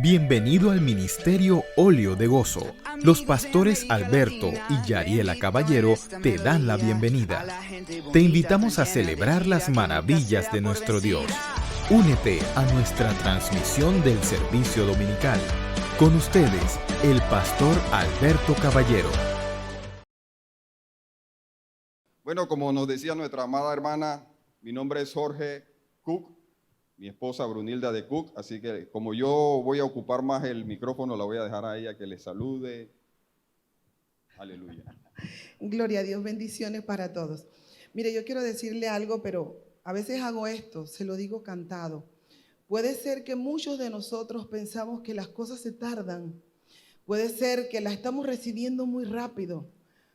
Bienvenido al Ministerio Óleo de Gozo. Los pastores Alberto y Yariela Caballero te dan la bienvenida. Te invitamos a celebrar las maravillas de nuestro Dios. Únete a nuestra transmisión del servicio dominical. Con ustedes, el pastor Alberto Caballero. Bueno, como nos decía nuestra amada hermana, mi nombre es Jorge Cook, mi esposa Brunilda de Cook, así que como yo voy a ocupar más el micrófono, la voy a dejar a ella que les salude. Aleluya. Gloria a Dios, bendiciones para todos. Mire, yo quiero decirle algo, pero a veces hago esto, se lo digo cantado. Puede ser que muchos de nosotros pensamos que las cosas se tardan, puede ser que las estamos recibiendo muy rápido,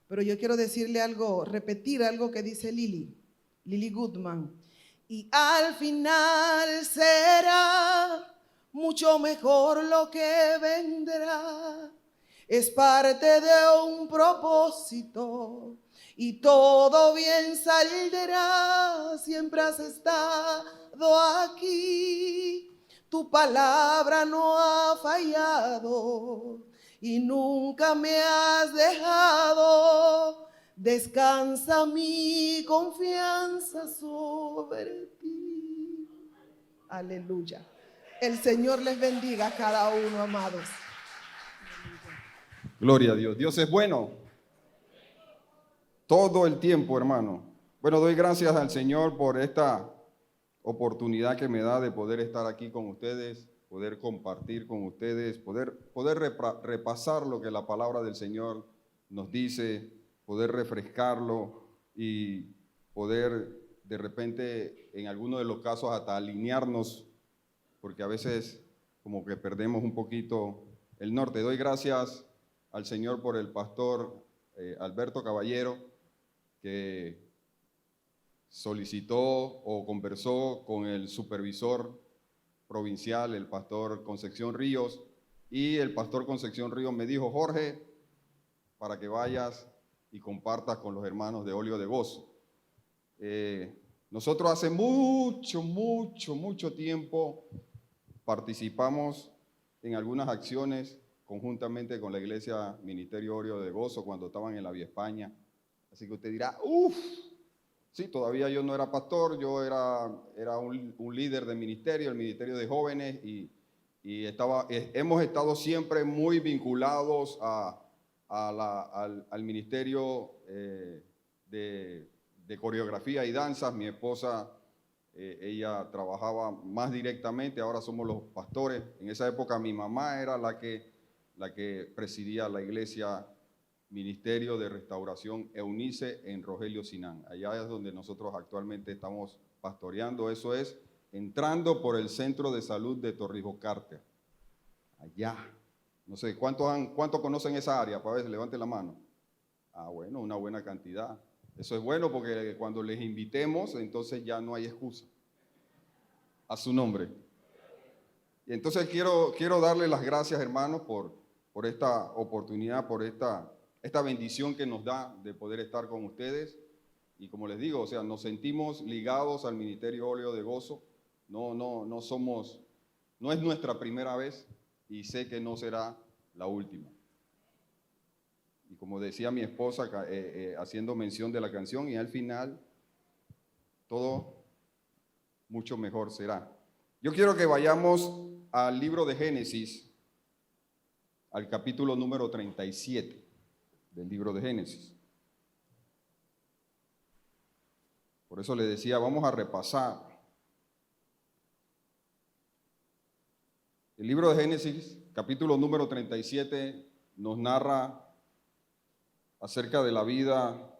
pero yo quiero decirle algo, repetir algo que dice Lily Goodman. Y al final será mucho mejor lo que vendrá. Es parte de un propósito y todo bien saldrá. Siempre has estado aquí, tu palabra no ha fallado y nunca me has dejado. Descansa mi confianza sobre ti. Aleluya. El Señor les bendiga a cada uno, amados. Gloria a Dios. Dios es bueno. Todo el tiempo, hermano. Bueno, doy gracias al Señor por esta oportunidad que me da de poder estar aquí con ustedes, poder compartir con ustedes, poder repasar lo que la palabra del Señor nos dice, poder refrescarlo y poder de repente, en algunos de los casos, hasta alinearnos, porque a veces como que perdemos un poquito el norte. Doy gracias al Señor por el pastor Alberto Caballero, que solicitó o conversó con el supervisor provincial, el pastor Concepción Ríos, y el pastor Concepción Ríos me dijo: Jorge, para que vayas y compartas con los hermanos de Óleo de Gozo. Nosotros hace mucho tiempo participamos en algunas acciones conjuntamente con la iglesia Ministerio Óleo de Gozo cuando estaban en la Vía España. Así que usted dirá, sí, todavía yo no era pastor, yo era un líder de ministerio, el ministerio de jóvenes, y hemos estado siempre muy vinculados al ministerio de coreografía y danzas. Mi esposa, ella trabajaba más directamente, ahora somos los pastores. En esa época mi mamá era la que presidía la iglesia Ministerio de Restauración Eunice en Rogelio Sinán. Allá es donde nosotros actualmente estamos pastoreando. Eso es entrando por el Centro de Salud de Torrijos Carter. Allá. No sé, ¿cuántos conocen esa área? Para ver, levanten la mano. Bueno, una buena cantidad. Eso es bueno porque cuando les invitemos, entonces ya no hay excusa. A su nombre. Y entonces quiero darle las gracias, hermanos, por esta oportunidad, por esta bendición que nos da de poder estar con ustedes. Y como les digo, o sea, nos sentimos ligados al Ministerio Óleo de Gozo. No es nuestra primera vez y sé que no será la última. Y como decía mi esposa, haciendo mención de la canción, y al final todo mucho mejor será. Yo quiero que vayamos al libro de Génesis, al capítulo número 37 del libro de Génesis. Por eso le decía, vamos a repasar. El libro de Génesis, capítulo número 37, nos narra acerca de la vida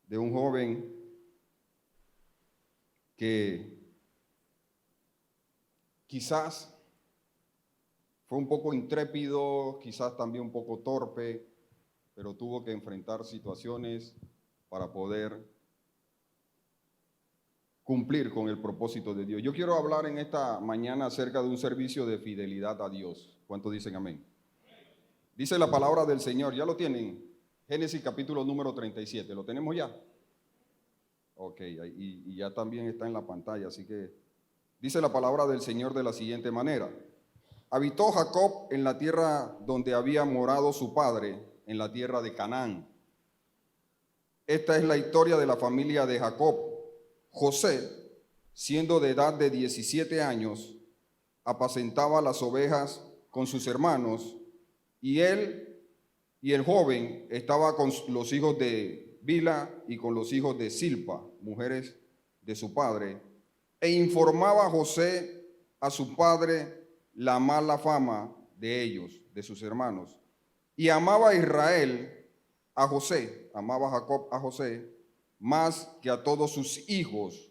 de un joven que quizás fue un poco intrépido, quizás también un poco torpe, pero tuvo que enfrentar situaciones para poder cumplir con el propósito de Dios. Yo quiero hablar en esta mañana acerca de un servicio de fidelidad a Dios. ¿Cuántos dicen amén? Dice la palabra del Señor, ¿ya lo tienen? Génesis capítulo número 37, ¿lo tenemos ya? Ok, y ya también está en la pantalla, así que dice la palabra del Señor de la siguiente manera. Habitó Jacob en la tierra donde había morado su padre, en la tierra de Canaán. Esta es la historia de la familia de Jacob. José, siendo de edad de 17 años, apacentaba las ovejas con sus hermanos, y él y el joven estaba con los hijos de Bila y con los hijos de Silpa, mujeres de su padre, e informaba a José a su padre la mala fama de ellos, de sus hermanos. Y amaba a Israel a José, amaba a Jacob a José, más que a todos sus hijos,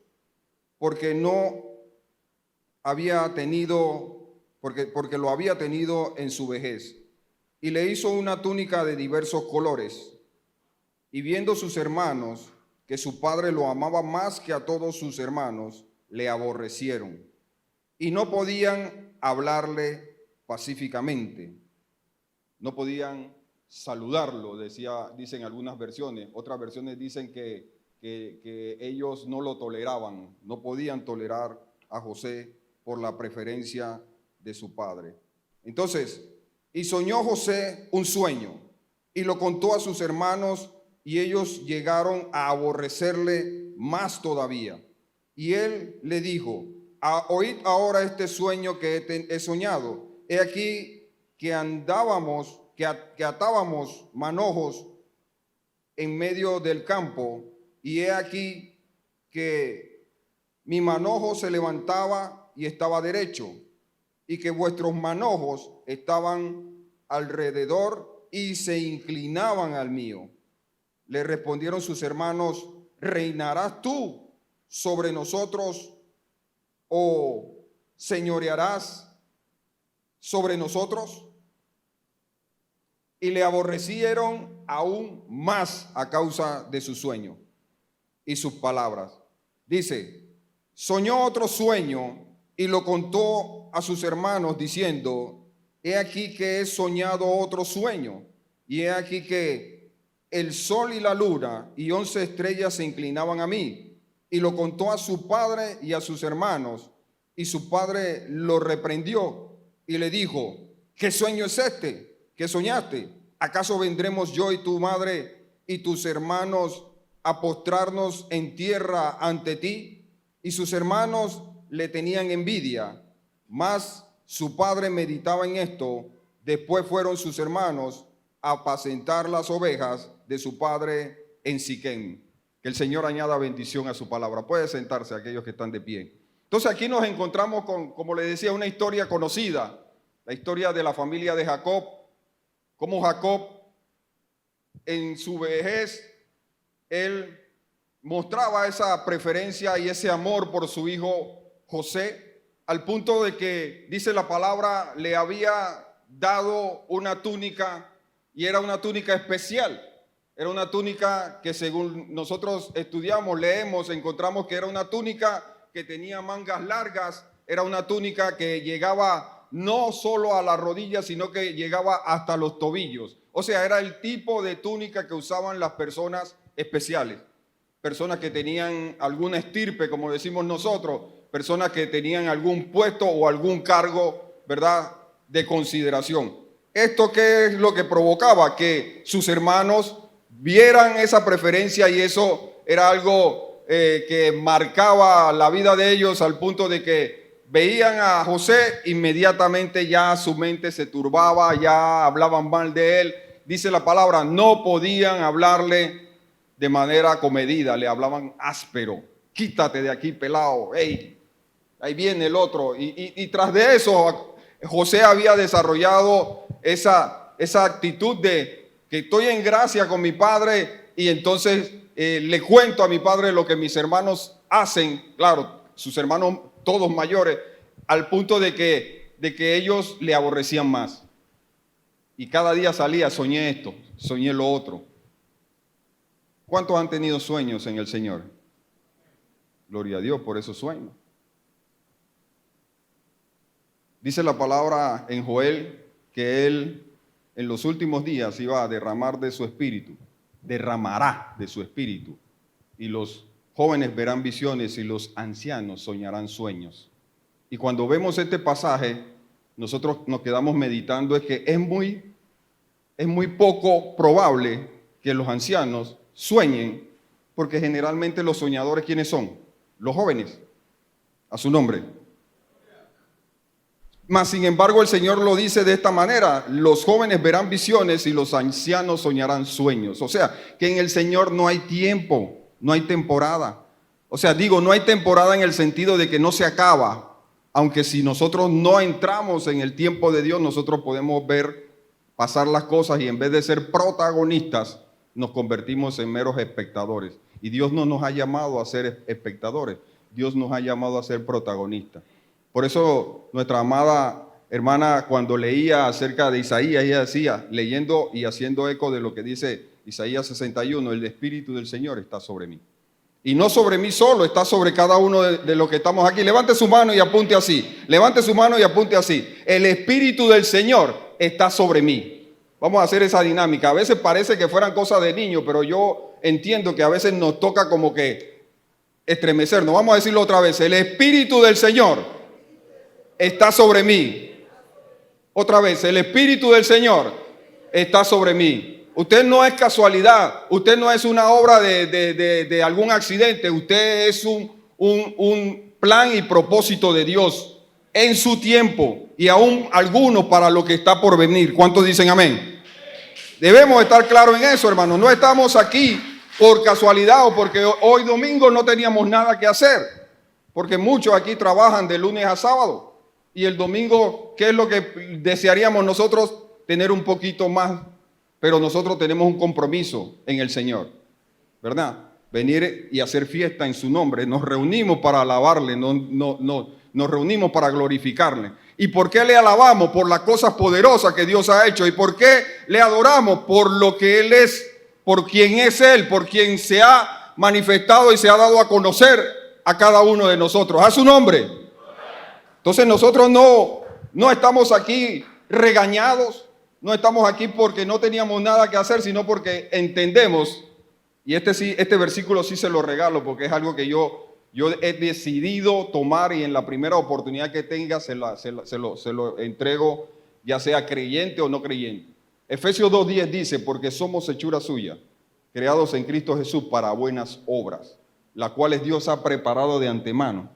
porque lo había tenido en su vejez. Y le hizo una túnica de diversos colores. Y viendo sus hermanos que su padre lo amaba más que a todos sus hermanos, le aborrecieron y no podían hablarle pacíficamente. No podían saludarlo, dicen algunas versiones. Otras versiones dicen que ellos no lo toleraban, no podían tolerar a José por la preferencia de su padre. Entonces, y soñó José un sueño y lo contó a sus hermanos, y ellos llegaron a aborrecerle más todavía. Y él le dijo: oíd ahora este sueño que he soñado. He aquí que atábamos manojos en medio del campo, y he aquí que mi manojo se levantaba y estaba derecho, y que vuestros manojos estaban alrededor y se inclinaban al mío. Le respondieron sus hermanos: ¿reinarás tú sobre nosotros o señorearás sobre nosotros? Y le aborrecieron aún más a causa de su sueño y sus palabras. Dice: soñó otro sueño y lo contó a sus hermanos diciendo: he aquí que he soñado otro sueño, y he aquí que el sol y la luna y 11 estrellas se inclinaban a mí. Y lo contó a su padre y a sus hermanos, y su padre lo reprendió y le dijo: ¿qué sueño es este que soñaste? ¿Acaso vendremos yo y tu madre y tus hermanos a postrarnos en tierra ante ti? Y sus hermanos le tenían envidia, mas su padre meditaba en esto. Después fueron sus hermanos a apacentar las ovejas de su padre en Siquem. Que el Señor añada bendición a su palabra. Puede sentarse aquellos que están de pie. Entonces aquí nos encontramos con, como le decía, una historia conocida, la historia de la familia de Jacob, cómo Jacob en su vejez, él mostraba esa preferencia y ese amor por su hijo José, al punto de que, dice la palabra, le había dado una túnica, y era una túnica especial. Era una túnica que, según nosotros estudiamos, leemos, encontramos que era una túnica que tenía mangas largas, era una túnica que llegaba no solo a las rodillas, sino que llegaba hasta los tobillos. O sea, era el tipo de túnica que usaban las personas especiales, personas que tenían alguna estirpe, como decimos nosotros, personas que tenían algún puesto o algún cargo, ¿verdad?, de consideración. ¿Esto qué es lo que provocaba? Que sus hermanos vieran esa preferencia, y eso era algo que marcaba la vida de ellos, al punto de que veían a José, inmediatamente ya su mente se turbaba, ya hablaban mal de él. Dice la palabra, no podían hablarle de manera comedida, le hablaban áspero: quítate de aquí, pelado, hey, ahí viene el otro. Y tras de eso, José había desarrollado esa actitud de que estoy en gracia con mi padre, y entonces le cuento a mi padre lo que mis hermanos hacen, claro, sus hermanos todos mayores, al punto de que ellos le aborrecían más. Y cada día salía: soñé esto, soñé lo otro. ¿Cuántos han tenido sueños en el Señor? Gloria a Dios por esos sueños. Dice la palabra en Joel que Él en los últimos días iba a derramar de su espíritu, derramará de su espíritu, y los jóvenes verán visiones y los ancianos soñarán sueños. Y cuando vemos este pasaje, nosotros nos quedamos meditando es que es muy poco probable que los ancianos sueñen, porque generalmente los soñadores, ¿quiénes son? Los jóvenes, a su nombre. Mas, sin embargo, el Señor lo dice de esta manera: los jóvenes verán visiones y los ancianos soñarán sueños. O sea, que en el Señor no hay tiempo, no hay temporada. O sea, no hay temporada en el sentido de que no se acaba. Aunque si nosotros no entramos en el tiempo de Dios, nosotros podemos ver pasar las cosas y en vez de ser protagonistas, nos convertimos en meros espectadores. Y Dios no nos ha llamado a ser espectadores, Dios nos ha llamado a ser protagonistas. Por eso nuestra amada hermana, cuando leía acerca de Isaías, ella decía, leyendo y haciendo eco de lo que dice Isaías 61, el Espíritu del Señor está sobre mí. Y no sobre mí solo, está sobre cada uno de los que estamos aquí. Levante su mano y apunte así. Levante su mano y apunte así. El Espíritu del Señor está sobre mí. Vamos a hacer esa dinámica. A veces parece que fueran cosas de niño, pero yo entiendo que a veces nos toca como que estremecernos. Vamos a decirlo otra vez. El Espíritu del Señor está sobre mí. Otra vez, el Espíritu del Señor está sobre mí. Usted no es casualidad, usted no es una obra de algún accidente, usted es un plan y propósito de Dios en su tiempo y aún algunos para lo que está por venir. ¿Cuántos dicen amén? Debemos estar claros en eso, hermanos. No estamos aquí por casualidad o porque hoy domingo no teníamos nada que hacer, porque muchos aquí trabajan de lunes a sábado y el domingo, ¿qué es lo que desearíamos nosotros? Tener un poquito más. Pero nosotros tenemos un compromiso en el Señor, ¿verdad? Venir y hacer fiesta en su nombre. Nos reunimos para alabarle, nos reunimos para glorificarle. ¿Y por qué le alabamos? Por las cosas poderosas que Dios ha hecho. ¿Y por qué le adoramos? Por lo que Él es, por quien es Él, por quien se ha manifestado y se ha dado a conocer a cada uno de nosotros. A su nombre. Entonces nosotros no estamos aquí regañados. No estamos aquí porque no teníamos nada que hacer, sino porque entendemos, y este versículo sí se lo regalo porque es algo que yo he decidido tomar y en la primera oportunidad que tenga se lo entrego, ya sea creyente o no creyente. Efesios 2:10 dice, porque somos hechura suya, creados en Cristo Jesús para buenas obras, las cuales Dios ha preparado de antemano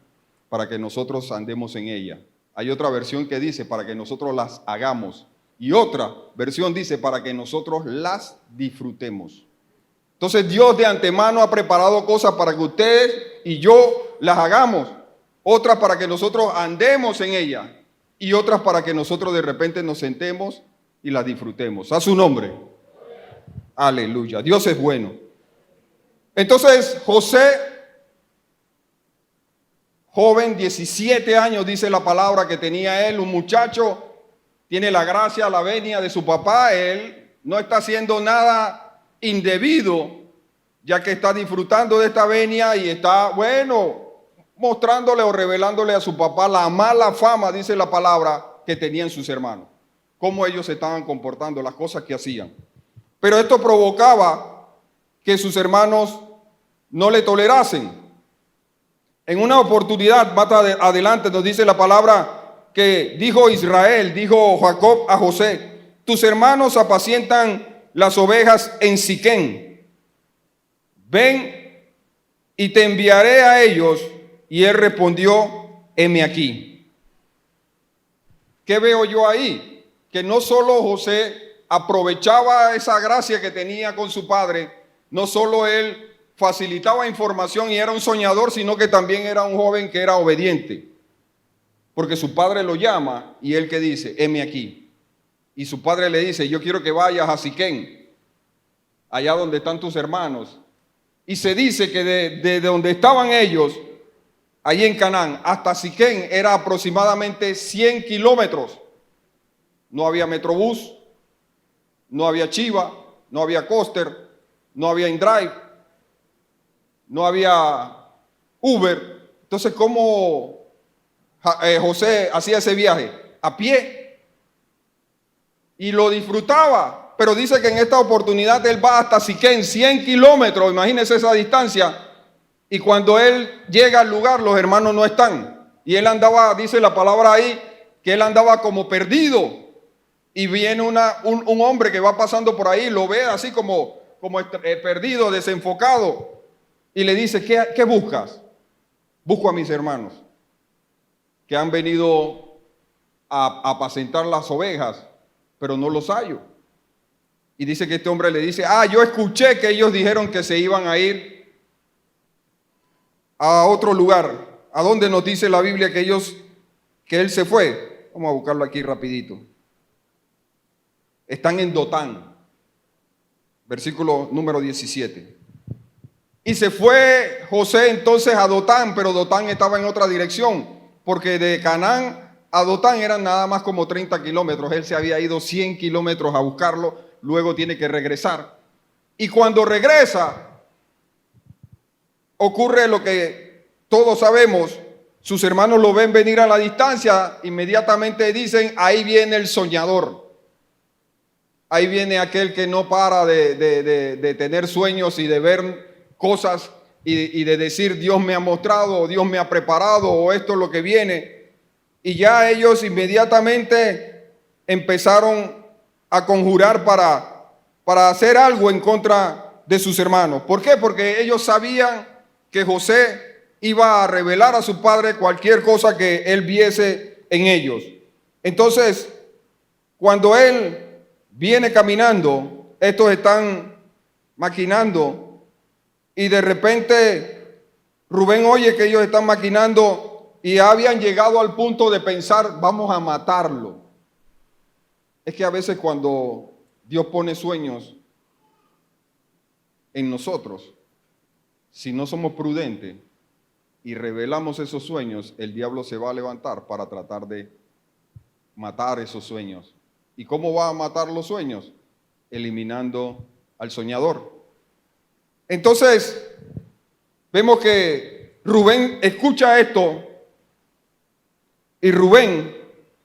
para que nosotros andemos en ella. Hay otra versión que dice, para que nosotros las hagamos. Y otra versión dice, para que nosotros las disfrutemos. Entonces Dios de antemano ha preparado cosas para que ustedes y yo las hagamos. Otras para que nosotros andemos en ellas. Y otras para que nosotros de repente nos sentemos y las disfrutemos. A su nombre. Aleluya. Dios es bueno. Entonces José, joven, 17 años dice la palabra que tenía él, un muchacho. Tiene la gracia, la venia de su papá. Él no está haciendo nada indebido, ya que está disfrutando de esta venia y está, mostrándole o revelándole a su papá la mala fama, dice la palabra, que tenían sus hermanos. Cómo ellos se estaban comportando, las cosas que hacían. Pero esto provocaba que sus hermanos no le tolerasen. En una oportunidad, más adelante nos dice la palabra, que dijo Israel, dijo Jacob a José, tus hermanos apacientan las ovejas en Siquén. Ven y te enviaré a ellos. Y él respondió, heme aquí. ¿Qué veo yo ahí? Que no solo José aprovechaba esa gracia que tenía con su padre, no solo él facilitaba información y era un soñador, sino que también era un joven que era obediente. Porque su padre lo llama y él que dice, heme aquí. Y su padre le dice, yo quiero que vayas a Siquén, allá donde están tus hermanos. Y se dice que de donde estaban ellos, allí en Canaán, hasta Siquén era aproximadamente 100 kilómetros. No había Metrobús, no había Chiva, no había Coster, no había InDrive, no había Uber. Entonces, ¿cómo José hacía ese viaje? A pie. Y lo disfrutaba. Pero dice que en esta oportunidad él va hasta Siquén, 100 kilómetros, imagínense esa distancia. Y cuando él llega al lugar, los hermanos no están. Y él andaba, dice la palabra ahí, que él andaba como perdido. Y viene un hombre que va pasando por ahí, lo ve así como perdido, desenfocado. Y le dice, ¿qué buscas? Busco a mis hermanos que han venido a apacentar las ovejas, pero no los hallo. Y dice que este hombre le dice, yo escuché que ellos dijeron que se iban a ir a otro lugar. ¿A dónde nos dice la Biblia que él se fue? Vamos a buscarlo aquí rapidito. Están en Dotán, versículo número 17. Y se fue José entonces a Dotán, pero Dotán estaba en otra dirección, porque de Canaán a Dotán eran nada más como 30 kilómetros. Él se había ido 100 kilómetros a buscarlo, luego tiene que regresar. Y cuando regresa, ocurre lo que todos sabemos. Sus hermanos lo ven venir a la distancia, inmediatamente dicen, ahí viene el soñador. Ahí viene aquel que no para de tener sueños y de ver cosas y de decir, Dios me ha mostrado, o Dios me ha preparado, o esto es lo que viene. Y ya ellos inmediatamente empezaron a conjurar para hacer algo en contra de sus hermanos. ¿Por qué? Porque ellos sabían que José iba a revelar a su padre cualquier cosa que él viese en ellos. Entonces, cuando él viene caminando, estos están maquinando, y de repente Rubén oye que ellos están maquinando y habían llegado al punto de pensar, vamos a matarlo. Es que a veces cuando Dios pone sueños en nosotros, si no somos prudentes y revelamos esos sueños, el diablo se va a levantar para tratar de matar esos sueños. ¿Y cómo va a matar los sueños? Eliminando al soñador. Entonces, vemos que Rubén escucha esto y Rubén,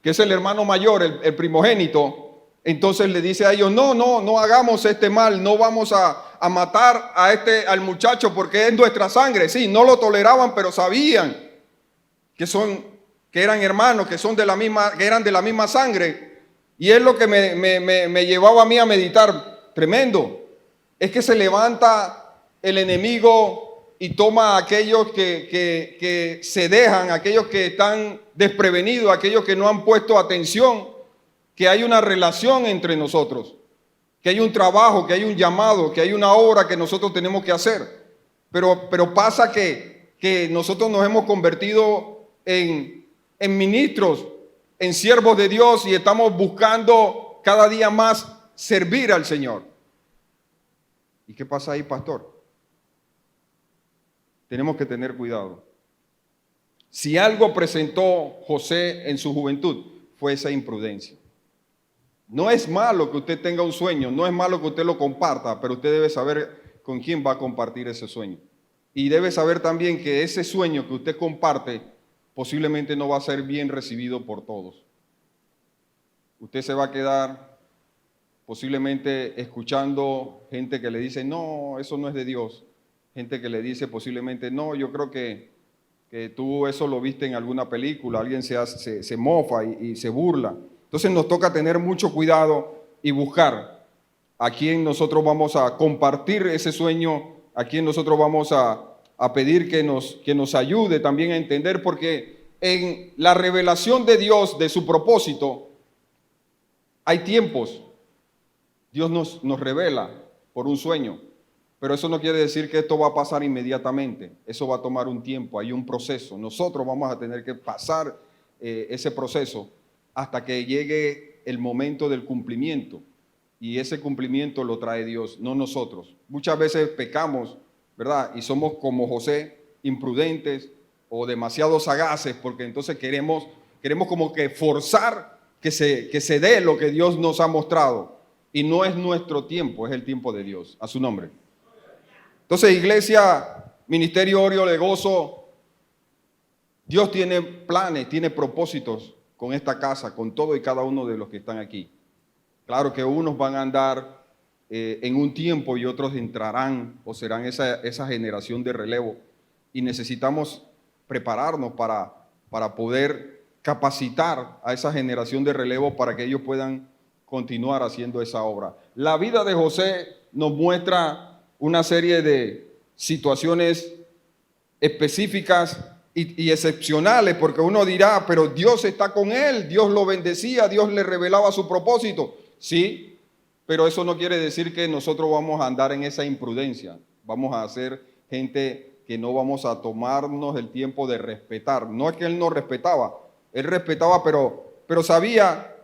que es el hermano mayor, el primogénito, entonces le dice a ellos, no hagamos este mal, no vamos a matar al muchacho porque es nuestra sangre. Sí, no lo toleraban, pero sabían que eran hermanos, que eran de la misma sangre. Y es lo que me llevaba a mí a meditar. Tremendo. Es que se levanta el enemigo y toma a aquellos que se dejan, aquellos que están desprevenidos, aquellos que no han puesto atención, que hay una relación entre nosotros, que hay un trabajo, que hay un llamado, que hay una obra que nosotros tenemos que hacer. Pero pasa que nosotros nos hemos convertido en ministros, en siervos de Dios, y estamos buscando cada día más servir al Señor. ¿Y qué pasa ahí, pastor? Tenemos que tener cuidado. Si algo presentó José en su juventud, fue esa imprudencia. No es malo que usted tenga un sueño, no es malo que usted lo comparta, pero usted debe saber con quién va a compartir ese sueño. Y debe saber también que ese sueño que usted comparte posiblemente no va a ser bien recibido por todos. Usted se va a quedar posiblemente escuchando gente que le dice, no, eso no es de Dios. Gente que le dice posiblemente, no, yo creo que tú eso lo viste en alguna película, alguien se mofa y se burla. Entonces nos toca tener mucho cuidado y buscar a quién nosotros vamos a compartir ese sueño, a quién nosotros vamos a pedir que nos ayude también a entender, porque en la revelación de Dios, de su propósito, hay tiempos. Dios nos revela por un sueño, pero eso no quiere decir que esto va a pasar inmediatamente. Eso va a tomar un tiempo, hay un proceso. Nosotros vamos a tener que pasar ese proceso hasta que llegue el momento del cumplimiento. Y ese cumplimiento lo trae Dios, no nosotros. Muchas veces pecamos, ¿verdad? Y somos como José, imprudentes o demasiado sagaces, porque entonces queremos como que forzar que se dé lo que Dios nos ha mostrado. Y no es nuestro tiempo, es el tiempo de Dios. A su nombre. Entonces, iglesia, ministerio Orio de Gozo, Dios tiene planes, tiene propósitos con esta casa, con todo y cada uno de los que están aquí. Claro que unos van a andar en un tiempo y otros entrarán o serán esa generación de relevo. y necesitamos prepararnos para poder capacitar a esa generación de relevo para que ellos puedan continuar haciendo esa obra. La vida de José nos muestra una serie de situaciones específicas y excepcionales, porque uno dirá, pero Dios está con él, Dios lo bendecía, Dios le revelaba su propósito. Sí, pero eso no quiere decir que nosotros vamos a andar en esa imprudencia. Vamos a ser gente que no vamos a tomarnos el tiempo de respetar. No es que él no respetaba, él respetaba, pero sabía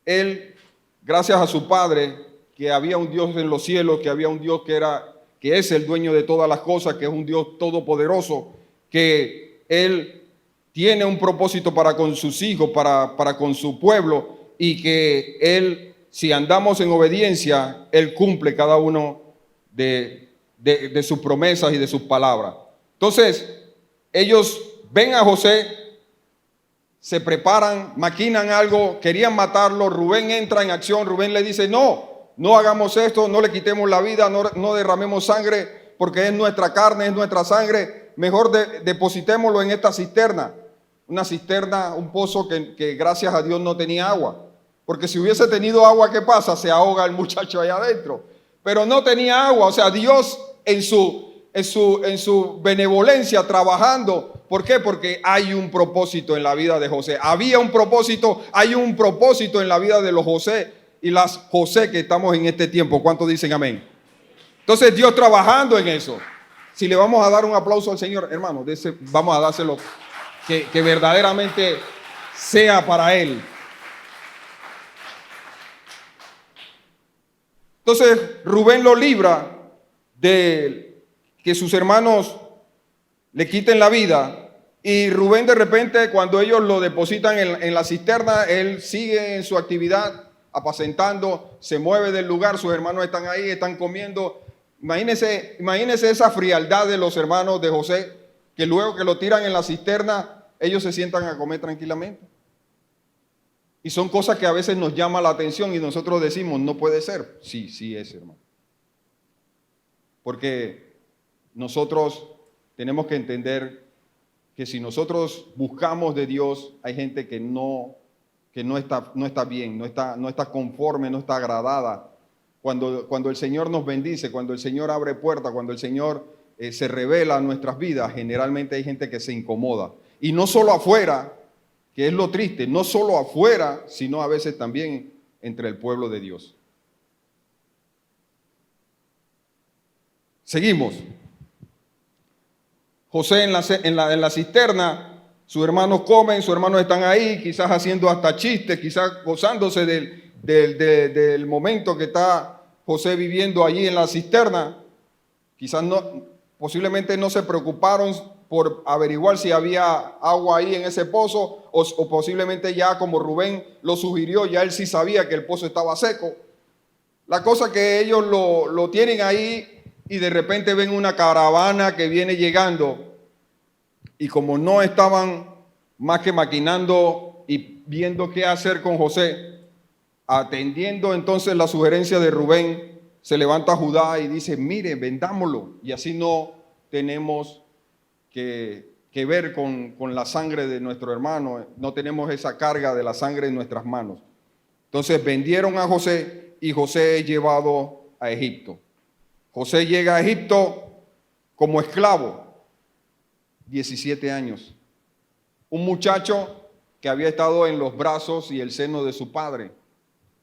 él, gracias a su padre, que había un Dios en los cielos, que había un Dios que es el dueño de todas las cosas, que es un Dios todopoderoso, que él tiene un propósito para con sus hijos, para con su pueblo, y que él, si andamos en obediencia, él cumple cada uno de sus promesas y de sus palabras. Entonces, ellos ven a José, se preparan, maquinan algo, querían matarlo. Rubén entra en acción. Rubén le dice, no hagamos esto, no le quitemos la vida, no derramemos sangre, porque es nuestra carne, es nuestra sangre. Mejor depositémoslo en esta cisterna. Una cisterna, un pozo que gracias a Dios no tenía agua. Porque si hubiese tenido agua, ¿qué pasa? Se ahoga el muchacho allá adentro. Pero no tenía agua. O sea, Dios en su benevolencia trabajando. ¿Por qué? Porque hay un propósito en la vida de José. Había un propósito, hay un propósito en la vida de los José y las José que estamos en este tiempo. ¿Cuántos dicen amén? Entonces Dios trabajando en eso. Si le vamos a dar un aplauso al Señor, hermano, vamos a dárselo que verdaderamente sea para Él. Entonces Rubén lo libra de que sus hermanos le quiten la vida. Y Rubén de repente, cuando ellos lo depositan en la cisterna, él sigue en su actividad, apacentando, se mueve del lugar, sus hermanos están ahí, están comiendo. Imagínense esa frialdad de los hermanos de José, que luego que lo tiran en la cisterna, ellos se sientan a comer tranquilamente. Y son cosas que a veces nos llama la atención y nosotros decimos, no puede ser. Sí es, hermano. Porque nosotros tenemos que entender que si nosotros buscamos de Dios, hay gente que no está bien, no está conforme, no está agradada. Cuando el Señor nos bendice, cuando el Señor abre puertas, cuando el Señor se revela en nuestras vidas, generalmente hay gente que se incomoda. Y no solo afuera, que es lo triste, no solo afuera, sino a veces también entre el pueblo de Dios. Seguimos. José en la cisterna, sus hermanos comen, sus hermanos están ahí, quizás haciendo hasta chistes, quizás gozándose del momento que está José viviendo allí en la cisterna. Quizás posiblemente no se preocuparon por averiguar si había agua ahí en ese pozo, o posiblemente ya como Rubén lo sugirió, ya él sí sabía que el pozo estaba seco. La cosa que ellos lo tienen ahí y de repente ven una caravana que viene llegando y como no estaban más que maquinando y viendo qué hacer con José, atendiendo entonces la sugerencia de Rubén, se levanta Judá y dice, mire, vendámoslo y así no tenemos que ver con la sangre de nuestro hermano, no tenemos esa carga de la sangre en nuestras manos. Entonces vendieron a José y José es llevado a Egipto. José llega a Egipto como esclavo, 17 años. Un muchacho que había estado en los brazos y el seno de su padre.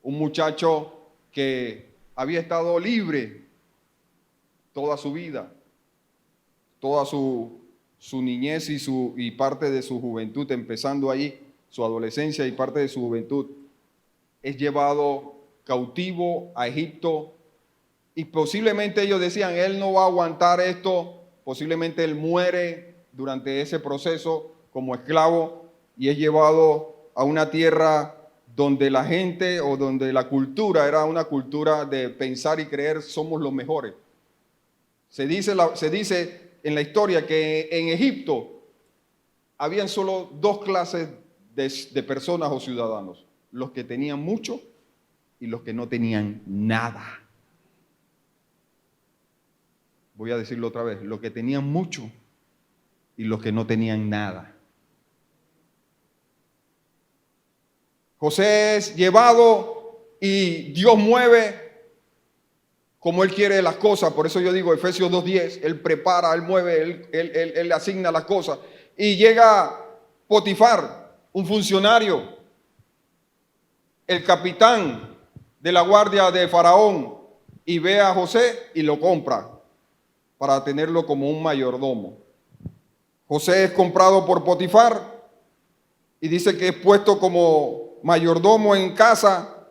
Un muchacho que había estado libre toda su vida, toda su niñez y parte de su juventud, empezando ahí su adolescencia y parte de su juventud. Es llevado cautivo a Egipto. Y posiblemente ellos decían, él no va a aguantar esto, posiblemente él muere durante ese proceso como esclavo y es llevado a una tierra donde la gente o donde la cultura era una cultura de pensar y creer somos los mejores. Se dice en la historia que en Egipto habían solo dos clases de personas o ciudadanos, los que tenían mucho y los que no tenían nada. Voy a decirlo otra vez, los que tenían mucho y los que no tenían nada. José es llevado y Dios mueve como Él quiere las cosas. Por eso yo digo, Efesios 2:10, Él prepara, Él mueve, Él asigna las cosas. Y llega Potifar, un funcionario, el capitán de la guardia de Faraón, y ve a José y lo compra para tenerlo como un mayordomo. José es comprado por Potifar y dice que es puesto como mayordomo en casa,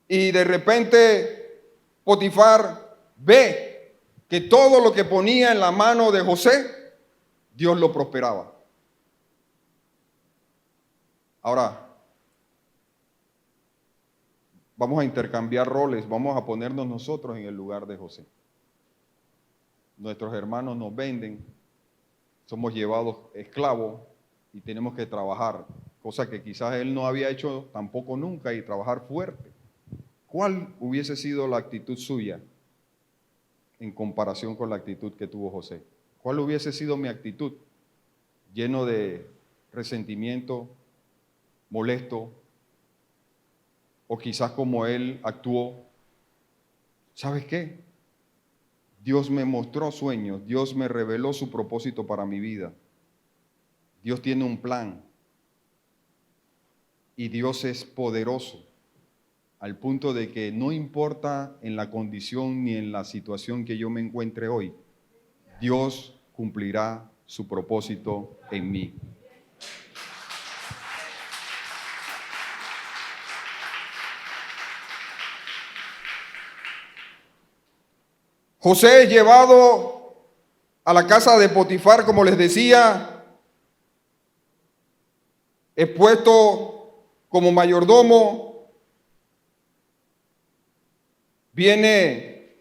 y de repente Potifar ve que todo lo que ponía en la mano de José, Dios lo prosperaba. Ahora, vamos a intercambiar roles, vamos a ponernos nosotros en el lugar de José. Nuestros hermanos nos venden, somos llevados esclavos y tenemos que trabajar, cosa que quizás él no había hecho tampoco nunca, y trabajar fuerte. ¿Cuál hubiese sido la actitud suya en comparación con la actitud que tuvo José? ¿Cuál hubiese sido mi actitud? Lleno de resentimiento, molesto, o quizás como él actuó. ¿Sabes qué? Dios me mostró sueños, Dios me reveló su propósito para mi vida. Dios tiene un plan y Dios es poderoso, al punto de que no importa en la condición ni en la situación que yo me encuentre hoy, Dios cumplirá su propósito en mí. José es llevado a la casa de Potifar, como les decía, es puesto como mayordomo. Viene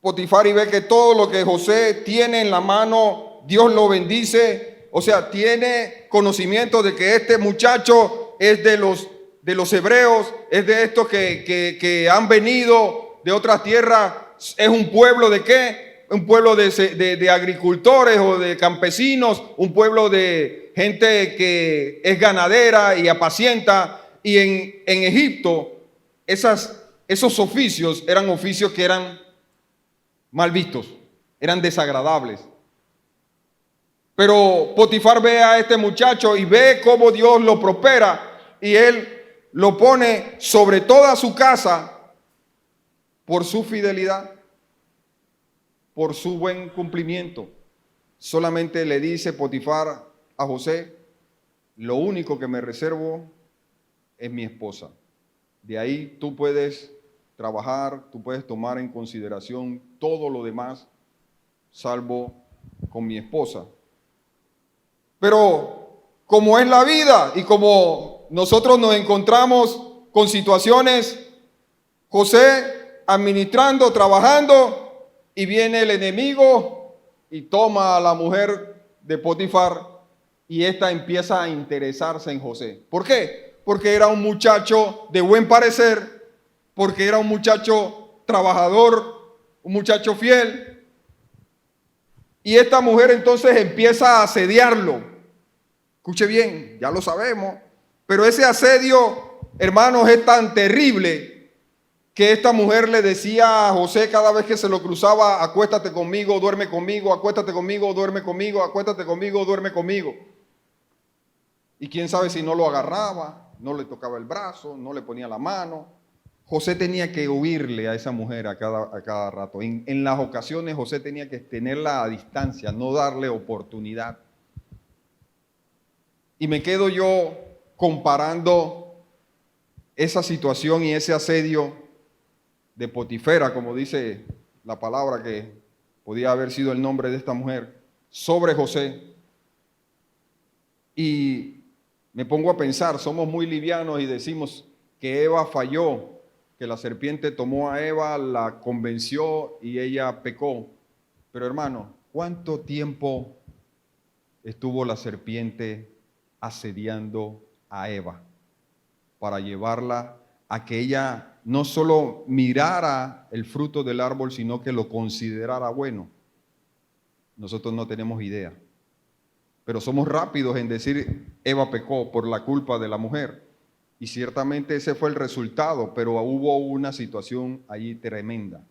Potifar y ve que todo lo que José tiene en la mano, Dios lo bendice. O sea, tiene conocimiento de que este muchacho es de los hebreos, es de estos que han venido de otras tierras. Es un pueblo ¿de qué? Un pueblo de agricultores o de campesinos, un pueblo de gente que es ganadera y apacienta. Y en Egipto, esos oficios eran oficios que eran mal vistos, eran desagradables. Pero Potifar ve a este muchacho y ve cómo Dios lo prospera, y él lo pone sobre toda su casa por su fidelidad, por su buen cumplimiento. Solamente le dice Potifar a José: lo único que me reservo es mi esposa. De ahí tú puedes trabajar, tú puedes tomar en consideración todo lo demás, salvo con mi esposa. Pero como es la vida y como nosotros nos encontramos con situaciones, José administrando, trabajando, y viene el enemigo y toma a la mujer de Potifar, y ésta empieza a interesarse en José. ¿Por qué? Porque era un muchacho de buen parecer, porque era un muchacho trabajador, un muchacho fiel. Y esta mujer entonces empieza a asediarlo. Escuche bien, ya lo sabemos, pero ese asedio, hermanos, es tan terrible que esta mujer le decía a José cada vez que se lo cruzaba: acuéstate conmigo, duerme conmigo, acuéstate conmigo, duerme conmigo, acuéstate conmigo, duerme conmigo. Y quién sabe si no lo agarraba, no le tocaba el brazo, no le ponía la mano. José tenía que huirle a esa mujer a cada rato. En las ocasiones José tenía que tenerla a distancia, no darle oportunidad. Y me quedo yo comparando esa situación y ese asedio de Potifera, como dice la palabra, que podía haber sido el nombre de esta mujer, sobre José. Y me pongo a pensar, somos muy livianos y decimos que Eva falló, que la serpiente tomó a Eva, la convenció y ella pecó. Pero hermano, ¿cuánto tiempo estuvo la serpiente asediando a Eva para llevarla a que ella no solo mirara el fruto del árbol, sino que lo considerara bueno? nosotros no tenemos idea. Pero somos rápidos en decir, Eva pecó por la culpa de la mujer. Y ciertamente ese fue el resultado, pero hubo una situación allí tremenda.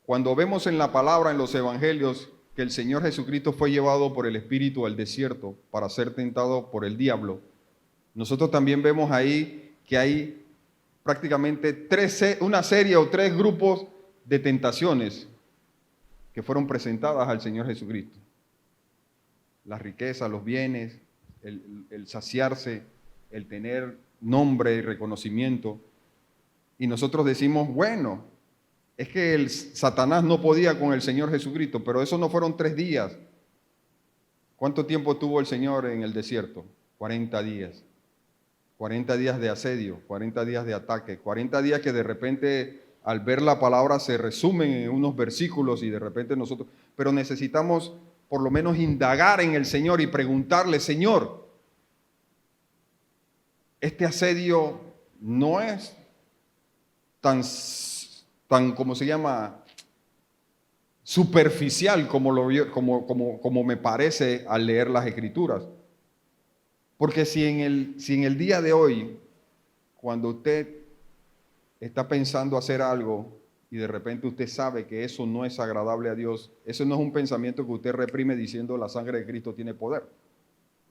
Cuando vemos en la palabra, en los evangelios, que el Señor Jesucristo fue llevado por el Espíritu al desierto para ser tentado por el diablo, nosotros también vemos ahí que hay prácticamente una serie o 3 grupos de tentaciones que fueron presentadas al Señor Jesucristo. Las riquezas, los bienes, el saciarse, el tener nombre y reconocimiento. Y nosotros decimos, bueno, es que el Satanás no podía con el Señor Jesucristo, pero eso no fueron 3 días. ¿Cuánto tiempo tuvo el Señor en el desierto? 40 días. 40 días de asedio, 40 días de ataque, 40 días que de repente al ver la palabra se resumen en unos versículos y de repente nosotros, pero necesitamos por lo menos indagar en el Señor y preguntarle, Señor, este asedio no es tan ¿cómo se llama? Superficial como me parece al leer las Escrituras. Porque si en el día de hoy, cuando usted está pensando hacer algo y de repente usted sabe que eso no es agradable a Dios, eso no es un pensamiento que usted reprime diciendo la sangre de Cristo tiene poder.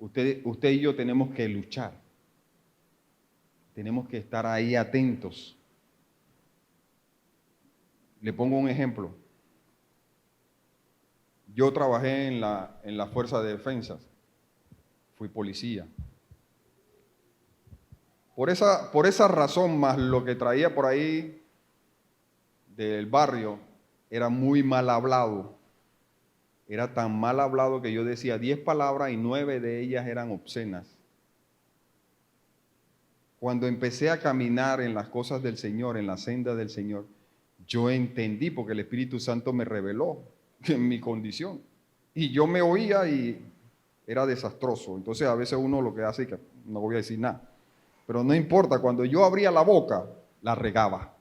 Usted y yo tenemos que luchar. Tenemos que estar ahí atentos. Le pongo un ejemplo. Yo trabajé en la Fuerza de Defensas. Fui policía. Por esa razón, más lo que traía por ahí del barrio, era muy mal hablado. Era tan mal hablado que yo decía 10 palabras y 9 de ellas eran obscenas. Cuando empecé a caminar en las cosas del Señor, en la senda del Señor, yo entendí, porque el Espíritu Santo me reveló en mi condición. Y yo me oía y era desastroso. Entonces a veces uno lo que hace es que no voy a decir nada. Pero no importa, cuando yo abría la boca, la regaba.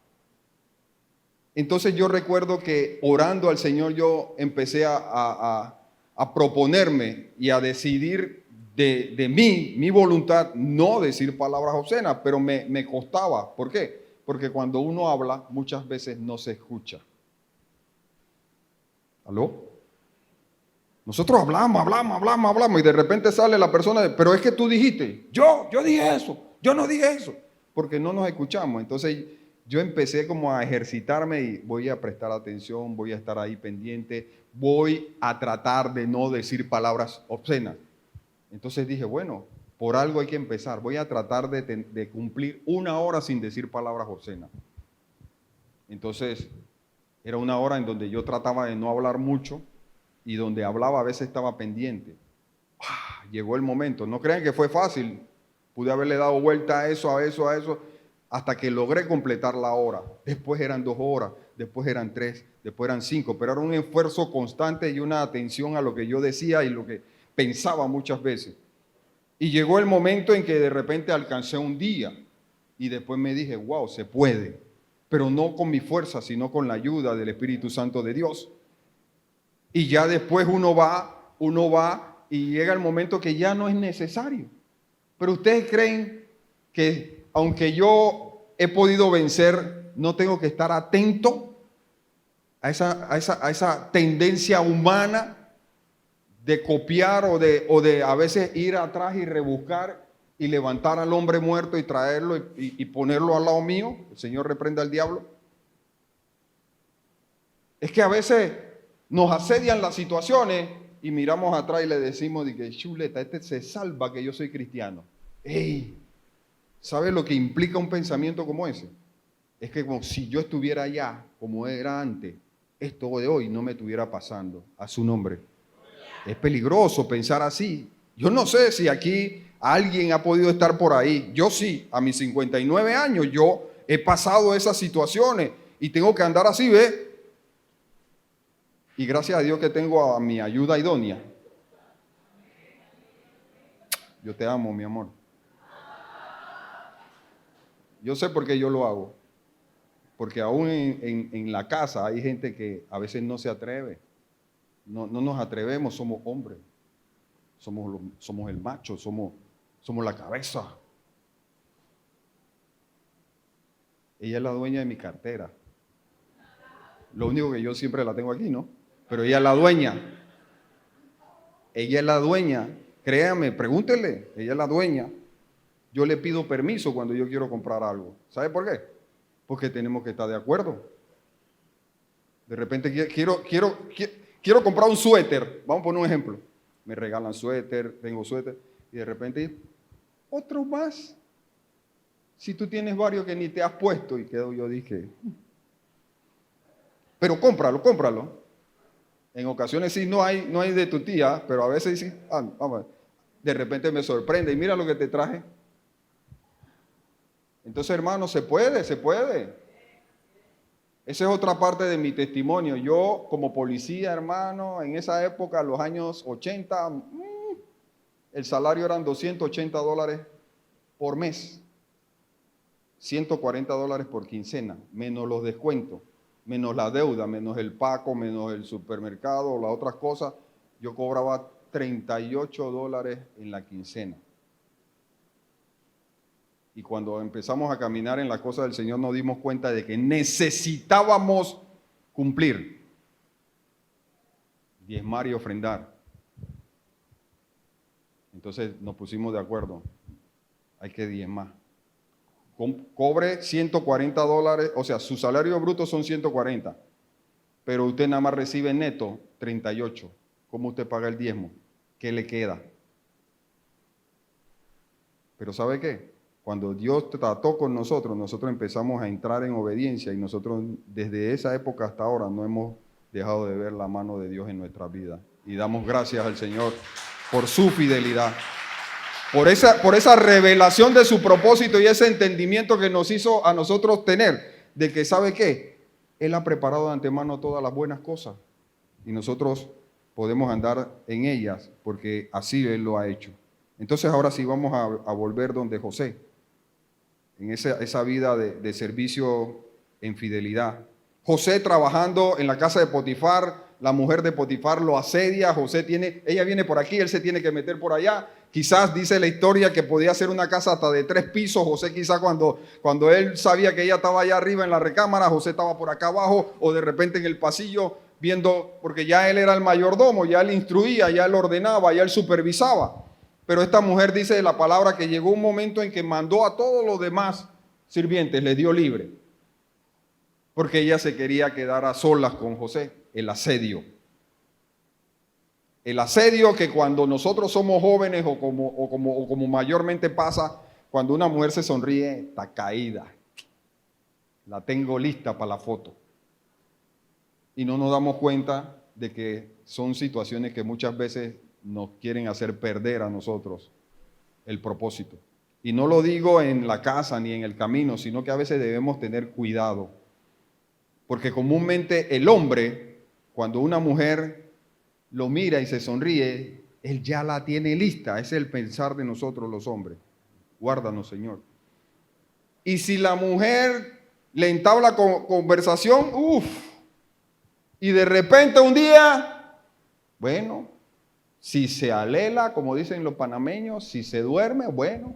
Entonces yo recuerdo que orando al Señor yo empecé a proponerme y a decidir de mi voluntad no decir palabras obscenas, pero me costaba. ¿Por qué? Porque cuando uno habla muchas veces no se escucha. ¿Aló? Nosotros hablamos y de repente sale la persona, pero es que tú dijiste, yo dije eso, yo no dije eso, porque no nos escuchamos. Entonces yo empecé como a ejercitarme y voy a prestar atención, voy a estar ahí pendiente, voy a tratar de no decir palabras obscenas. Entonces dije, bueno, por algo hay que empezar, voy a tratar de cumplir 1 hora sin decir palabras obscenas. Entonces era 1 hora en donde yo trataba de no hablar mucho, y donde hablaba a veces estaba pendiente. Llegó el momento, no crean que fue fácil, pude haberle dado vuelta a eso, hasta que logré completar la hora. Después eran 2 horas, después eran 3, después eran 5, pero era un esfuerzo constante y una atención a lo que yo decía y lo que pensaba muchas veces. Y llegó el momento en que de repente alcancé un día y después me dije, wow, se puede, pero no con mi fuerza, sino con la ayuda del Espíritu Santo de Dios. Y ya después uno va y llega el momento que ya no es necesario. Pero ustedes creen que aunque yo he podido vencer, no tengo que estar atento a esa tendencia humana de copiar o de a veces ir atrás y rebuscar y levantar al hombre muerto y traerlo y ponerlo al lado mío. El Señor reprenda al diablo. Es que a veces nos asedian las situaciones y miramos atrás y le decimos de que chuleta, este se salva que yo soy cristiano. ¡Ey! ¿Sabe lo que implica un pensamiento como ese? Es que como si yo estuviera allá como era antes, esto de hoy no me estuviera pasando. A su nombre. Es peligroso pensar así. Yo no sé si aquí alguien ha podido estar por ahí. Yo sí, a mis 59 años, yo he pasado esas situaciones y tengo que andar así, ¿ves? Y gracias a Dios que tengo a mi ayuda idónea. Yo te amo, mi amor. Yo sé por qué yo lo hago. Porque aún en la casa hay gente que a veces no se atreve. no nos atrevemos, somos hombres, somos el macho, somos la cabeza. Ella es la dueña de mi cartera. Lo único que yo siempre la tengo aquí, ¿no? Pero ella es la dueña. Ella es la dueña. Créame, pregúntele, ella es la dueña. Yo le pido permiso cuando yo quiero comprar algo. ¿Sabe por qué? Porque tenemos que estar de acuerdo. De repente quiero comprar un suéter. Vamos a poner un ejemplo. Me regalan suéter, tengo suéter. Y de repente, otro más. Si tú tienes varios que ni te has puesto. Y quedo yo dije, pero cómpralo. En ocasiones sí no hay de tu tía, pero a veces sí, vamos. De repente me sorprende y mira lo que te traje. Entonces, hermano, se puede. Esa es otra parte de mi testimonio. Yo, como policía, hermano, en esa época, los años 80, el salario eran $280 por mes. $140 por quincena, menos los descuentos, menos la deuda, menos el paco, menos el supermercado, las otras cosas. Yo cobraba $38 en la quincena. Y cuando empezamos a caminar en la cosa del Señor nos dimos cuenta de que necesitábamos cumplir, diezmar y ofrendar. Entonces nos pusimos de acuerdo, hay que diezmar. Cobre $140, o sea, su salario bruto son 140, pero usted nada más recibe neto 38. ¿Cómo usted paga el diezmo? ¿Qué le queda? Pero ¿sabe qué? Cuando Dios trató con nosotros empezamos a entrar en obediencia y nosotros desde esa época hasta ahora no hemos dejado de ver la mano de Dios en nuestra vida. Y damos gracias al Señor por su fidelidad, por esa revelación de su propósito y ese entendimiento que nos hizo a nosotros tener, de que ¿sabe qué? Él ha preparado de antemano todas las buenas cosas y nosotros podemos andar en ellas porque así Él lo ha hecho. Entonces ahora sí vamos a volver donde José, en esa vida de servicio en fidelidad. José trabajando en la casa de Potifar, la mujer de Potifar lo asedia, ella viene por aquí, él se tiene que meter por allá. Quizás dice la historia que podía ser una casa hasta de 3 pisos. José quizás cuando él sabía que ella estaba allá arriba en la recámara, José estaba por acá abajo o de repente en el pasillo viendo, porque ya él era el mayordomo, ya él instruía, ya él ordenaba, ya él supervisaba. Pero esta mujer dice de la palabra que llegó un momento en que mandó a todos los demás sirvientes, les dio libre, porque ella se quería quedar a solas con José. El asedio que cuando nosotros somos jóvenes o como mayormente pasa, cuando una mujer se sonríe, está caída. La tengo lista para la foto. Y no nos damos cuenta de que son situaciones que muchas veces nos quieren hacer perder a nosotros el propósito. Y no lo digo en la casa ni en el camino, sino que a veces debemos tener cuidado. Porque comúnmente el hombre, cuando una mujer lo mira y se sonríe, él ya la tiene lista. Ese es el pensar de nosotros los hombres. Guárdanos, Señor. Y si la mujer le entabla conversación, y de repente un día, bueno, si se alela, como dicen los panameños, si se duerme, bueno.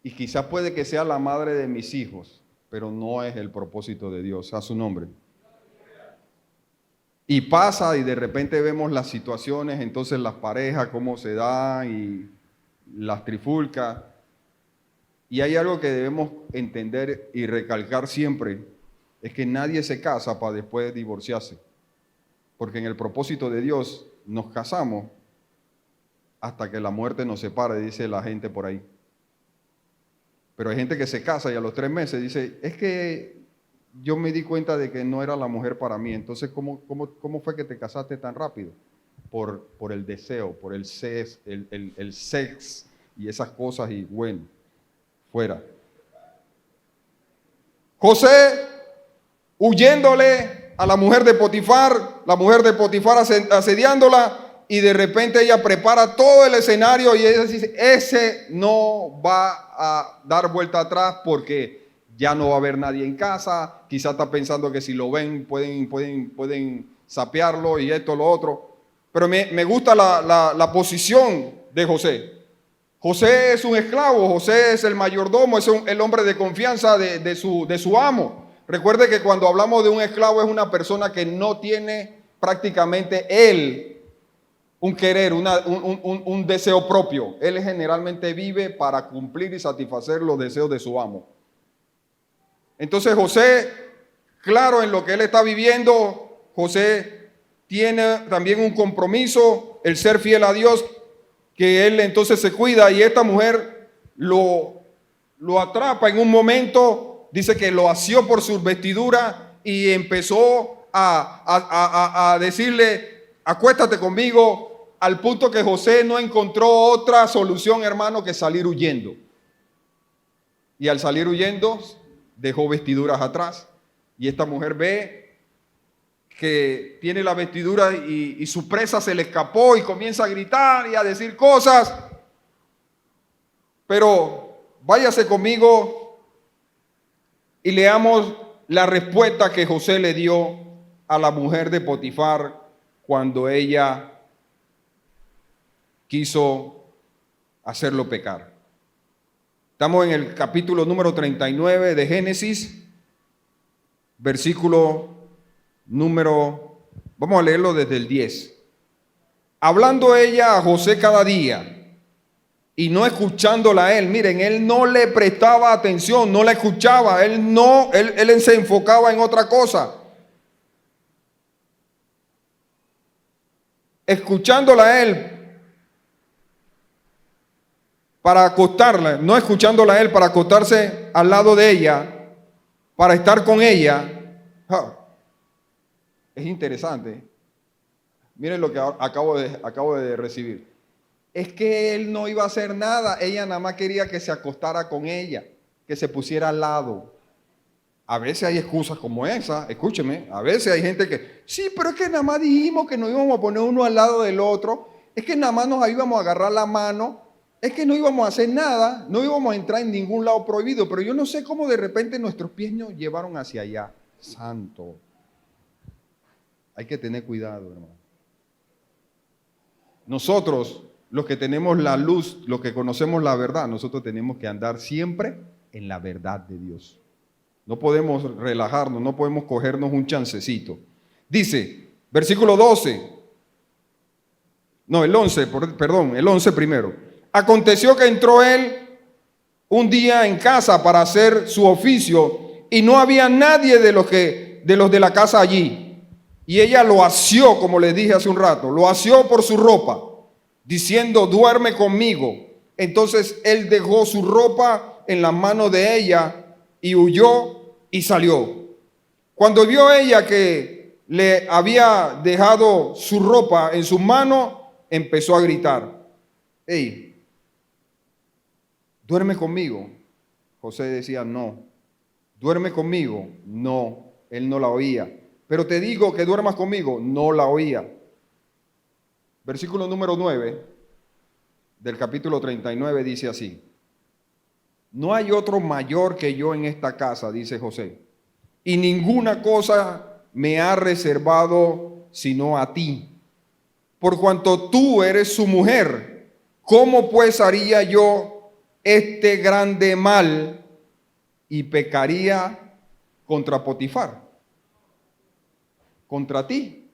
Y quizás puede que sea la madre de mis hijos, pero no es el propósito de Dios. A su nombre. Y pasa y de repente vemos las situaciones, entonces las parejas, cómo se dan y las trifulcas. Y hay algo que debemos entender y recalcar siempre, es que nadie se casa para después divorciarse. Porque en el propósito de Dios nos casamos hasta que la muerte nos separe, dice la gente por ahí. Pero hay gente que se casa y a los 3 meses dice, es que yo me di cuenta de que no era la mujer para mí. Entonces, ¿cómo fue que te casaste tan rápido? Por el deseo, por el sex y esas cosas y bueno, fuera. José, huyéndole a la mujer de Potifar asediándola, y de repente ella prepara todo el escenario y ella dice, ese no va a dar vuelta atrás porque ya no va a haber nadie en casa, quizás está pensando que si lo ven pueden sapearlo y esto, lo otro. Pero me gusta la posición de José. José es un esclavo, José es el mayordomo, es el hombre de confianza de su amo. Recuerde que cuando hablamos de un esclavo es una persona que no tiene prácticamente él un querer, un deseo propio. Él generalmente vive para cumplir y satisfacer los deseos de su amo. Entonces José, claro en lo que él está viviendo, José tiene también un compromiso, el ser fiel a Dios, que él entonces se cuida, y esta mujer lo atrapa en un momento, dice que lo asió por su vestidura y empezó a decirle, acuéstate conmigo, al punto que José no encontró otra solución, hermano, que salir huyendo. Y al salir huyendo, dejó vestiduras atrás, y esta mujer ve que tiene la vestidura y su presa se le escapó y comienza a gritar y a decir cosas. Pero váyase conmigo y leamos la respuesta que José le dio a la mujer de Potifar cuando ella quiso hacerlo pecar. Estamos en el capítulo número 39 de Génesis, versículo vamos a leerlo desde el 10. Hablando ella a José cada día y no escuchándola a él. Miren, él no le prestaba atención, no la escuchaba, él se enfocaba en otra cosa. Escuchándola a él para acostarla, no escuchándola a él para acostarse al lado de ella, para estar con ella. Es interesante. Miren lo que acabo de recibir. Es que él no iba a hacer nada. Ella nada más quería que se acostara con ella, que se pusiera al lado. A veces hay excusas como esa, escúcheme. A veces hay gente que, sí, pero es que nada más dijimos que nos íbamos a poner uno al lado del otro. Es que nada más nos íbamos a agarrar la mano. Es que no íbamos a hacer nada. No íbamos a entrar en ningún lado prohibido. Pero yo no sé cómo de repente nuestros pies nos llevaron hacia allá. Santo. Hay que tener cuidado, hermano. Nosotros, los que tenemos la luz, los que conocemos la verdad, nosotros tenemos que andar siempre en la verdad de Dios. No podemos relajarnos, no podemos cogernos un chancecito. Dice, versículo 12. No, el 11, perdón, el 11 primero. Aconteció que entró él un día en casa para hacer su oficio y no había nadie de los de la casa allí. Y ella lo asió, como les dije hace un rato, lo asió por su ropa, diciendo, duerme conmigo. Entonces él dejó su ropa en la mano de ella y huyó y salió. Cuando vio ella que le había dejado su ropa en su mano, empezó a gritar, hey, duerme conmigo. José decía, no. Duerme conmigo. No, él no la oía. Pero te digo que duermas conmigo, no la oía. Versículo número 9 del capítulo 39 dice así. No hay otro mayor que yo en esta casa, dice José, y ninguna cosa me ha reservado sino a ti. Por cuanto tú eres su mujer, ¿cómo pues haría yo este grande mal y pecaría contra Potifar? Contra ti,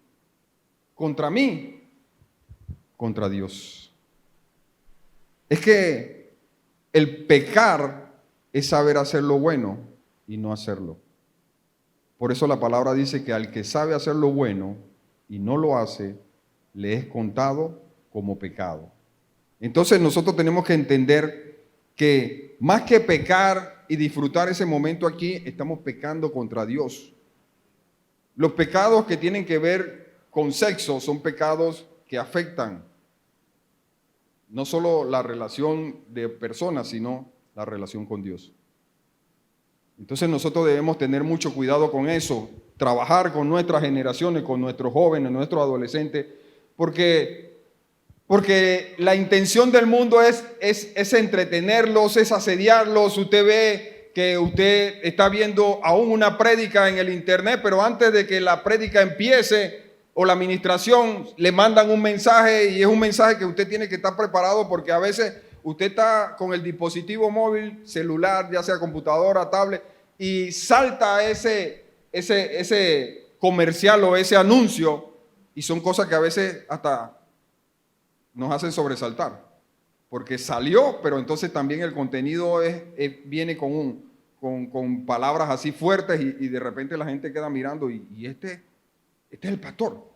contra mí, contra Dios. Es que el pecar es saber hacer lo bueno y no hacerlo. Por eso la palabra dice que al que sabe hacer lo bueno y no lo hace, le es contado como pecado. Entonces nosotros tenemos que entender que más que pecar y disfrutar ese momento aquí, estamos pecando contra Dios. Los pecados que tienen que ver con sexo son pecados que afectan no solo la relación de personas, sino la relación con Dios. Entonces nosotros debemos tener mucho cuidado con eso, trabajar con nuestras generaciones, con nuestros jóvenes, nuestros adolescentes, porque la intención del mundo es entretenerlos, es asediarlos. Usted ve que usted está viendo aún una prédica en el internet, pero antes de que la prédica empiece, o la administración le mandan un mensaje y es un mensaje que usted tiene que estar preparado porque a veces usted está con el dispositivo móvil, celular, ya sea computadora, tablet, y salta ese comercial o ese anuncio y son cosas que a veces hasta nos hacen sobresaltar. Porque salió, pero entonces también el contenido viene con palabras así fuertes y de repente la gente queda mirando y este es el pastor.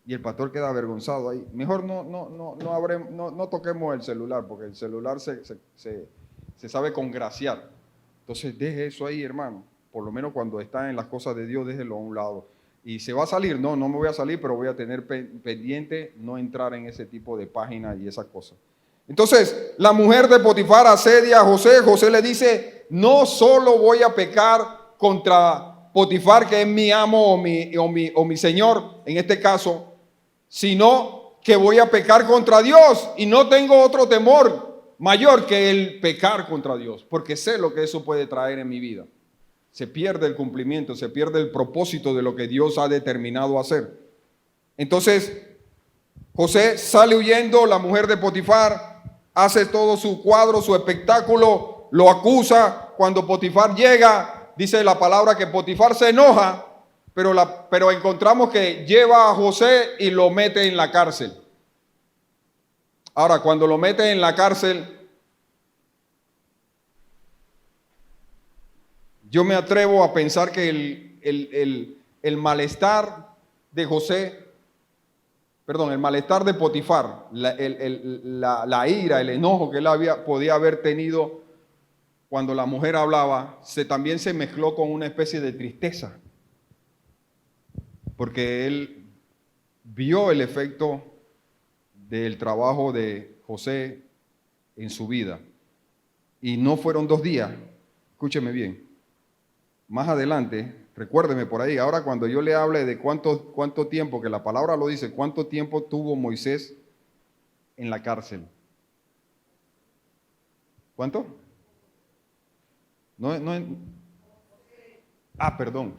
Y el pastor queda avergonzado ahí. Mejor no toquemos el celular, porque el celular se sabe congraciar. Entonces deje eso ahí, hermano. Por lo menos cuando está en las cosas de Dios, déjelo a un lado. Y se va a salir, no me voy a salir, pero voy a tener pendiente no entrar en ese tipo de páginas y esas cosas. Entonces, la mujer de Potifar asedia a José. José le dice, no solo voy a pecar contra Potifar, que es mi amo o mi señor, en este caso, sino que voy a pecar contra Dios y no tengo otro temor mayor que el pecar contra Dios, porque sé lo que eso puede traer en mi vida. Se pierde el cumplimiento, se pierde el propósito de lo que Dios ha determinado hacer. Entonces, José sale huyendo, la mujer de Potifar hace todo su cuadro, su espectáculo, lo acusa. Cuando Potifar llega, dice la palabra que Potifar se enoja, pero encontramos que lleva a José y lo mete en la cárcel. Ahora, cuando lo mete en la cárcel, yo me atrevo a pensar que el malestar de el malestar de Potifar, la ira, el enojo que él podía haber tenido cuando la mujer hablaba, también se mezcló con una especie de tristeza, porque él vio el efecto del trabajo de José en su vida. Y no fueron 2 días, escúcheme bien. Más adelante, recuérdeme por ahí, ahora cuando yo le hable de cuánto tiempo, que la palabra lo dice, cuánto tiempo tuvo Moisés en la cárcel. ¿Cuánto? Perdón.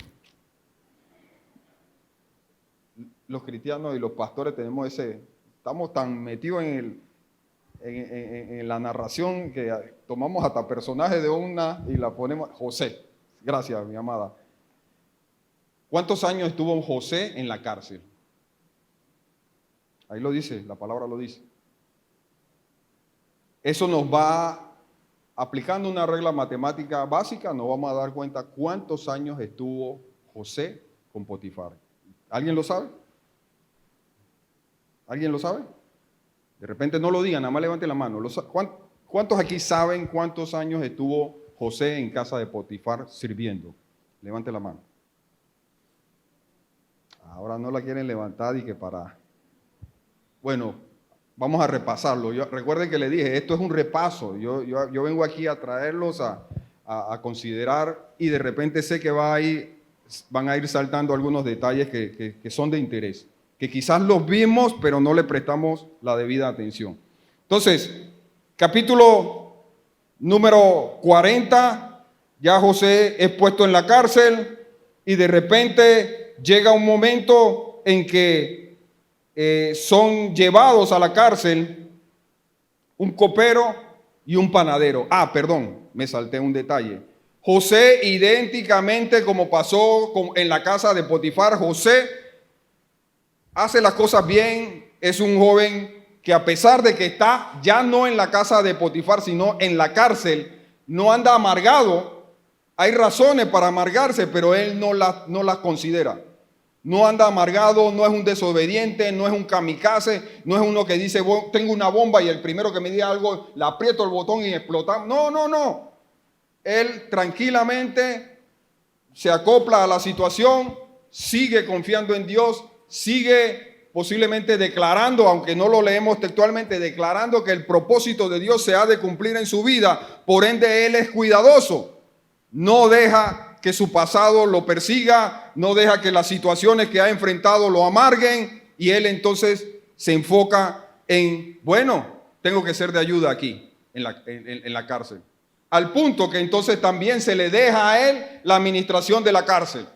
Los cristianos y los pastores estamos tan metidos en la narración que tomamos hasta personajes de una y la ponemos, José. Gracias, mi amada. ¿Cuántos años estuvo José en la cárcel? Ahí lo dice, la palabra lo dice. Eso nos va, aplicando una regla matemática básica, nos vamos a dar cuenta cuántos años estuvo José con Potifar. ¿Alguien lo sabe? ¿Alguien lo sabe? De repente no lo digan, nada más levante la mano. ¿Cuántos aquí saben cuántos años estuvo José en casa de Potifar sirviendo? Levante la mano. Ahora no la quieren levantar y que para... Bueno, vamos a repasarlo. Recuerden que le dije, esto es un repaso. Yo vengo aquí a traerlos a considerar y de repente sé que van a ir saltando algunos detalles que son de interés, que quizás los vimos, pero no le prestamos la debida atención. Entonces, capítulo número 40, ya José es puesto en la cárcel y de repente llega un momento en que son llevados a la cárcel un copero y un panadero. Perdón, me salté un detalle. José, idénticamente como pasó en la casa de Potifar, José hace las cosas bien, es un joven que a pesar de que está ya no en la casa de Potifar, sino en la cárcel, no anda amargado. Hay razones para amargarse, pero él no las considera. No anda amargado, no es un desobediente, no es un kamikaze, no es uno que dice, tengo una bomba y el primero que me diga algo, le aprieto el botón y explota. No. Él tranquilamente se acopla a la situación, sigue confiando en Dios, sigue posiblemente declarando, aunque no lo leemos textualmente, declarando que el propósito de Dios se ha de cumplir en su vida. Por ende, él es cuidadoso. No deja que su pasado lo persiga, no deja que las situaciones que ha enfrentado lo amarguen y él entonces se enfoca en, tengo que ser de ayuda aquí, en la cárcel. Al punto que entonces también se le deja a él la administración de la cárcel.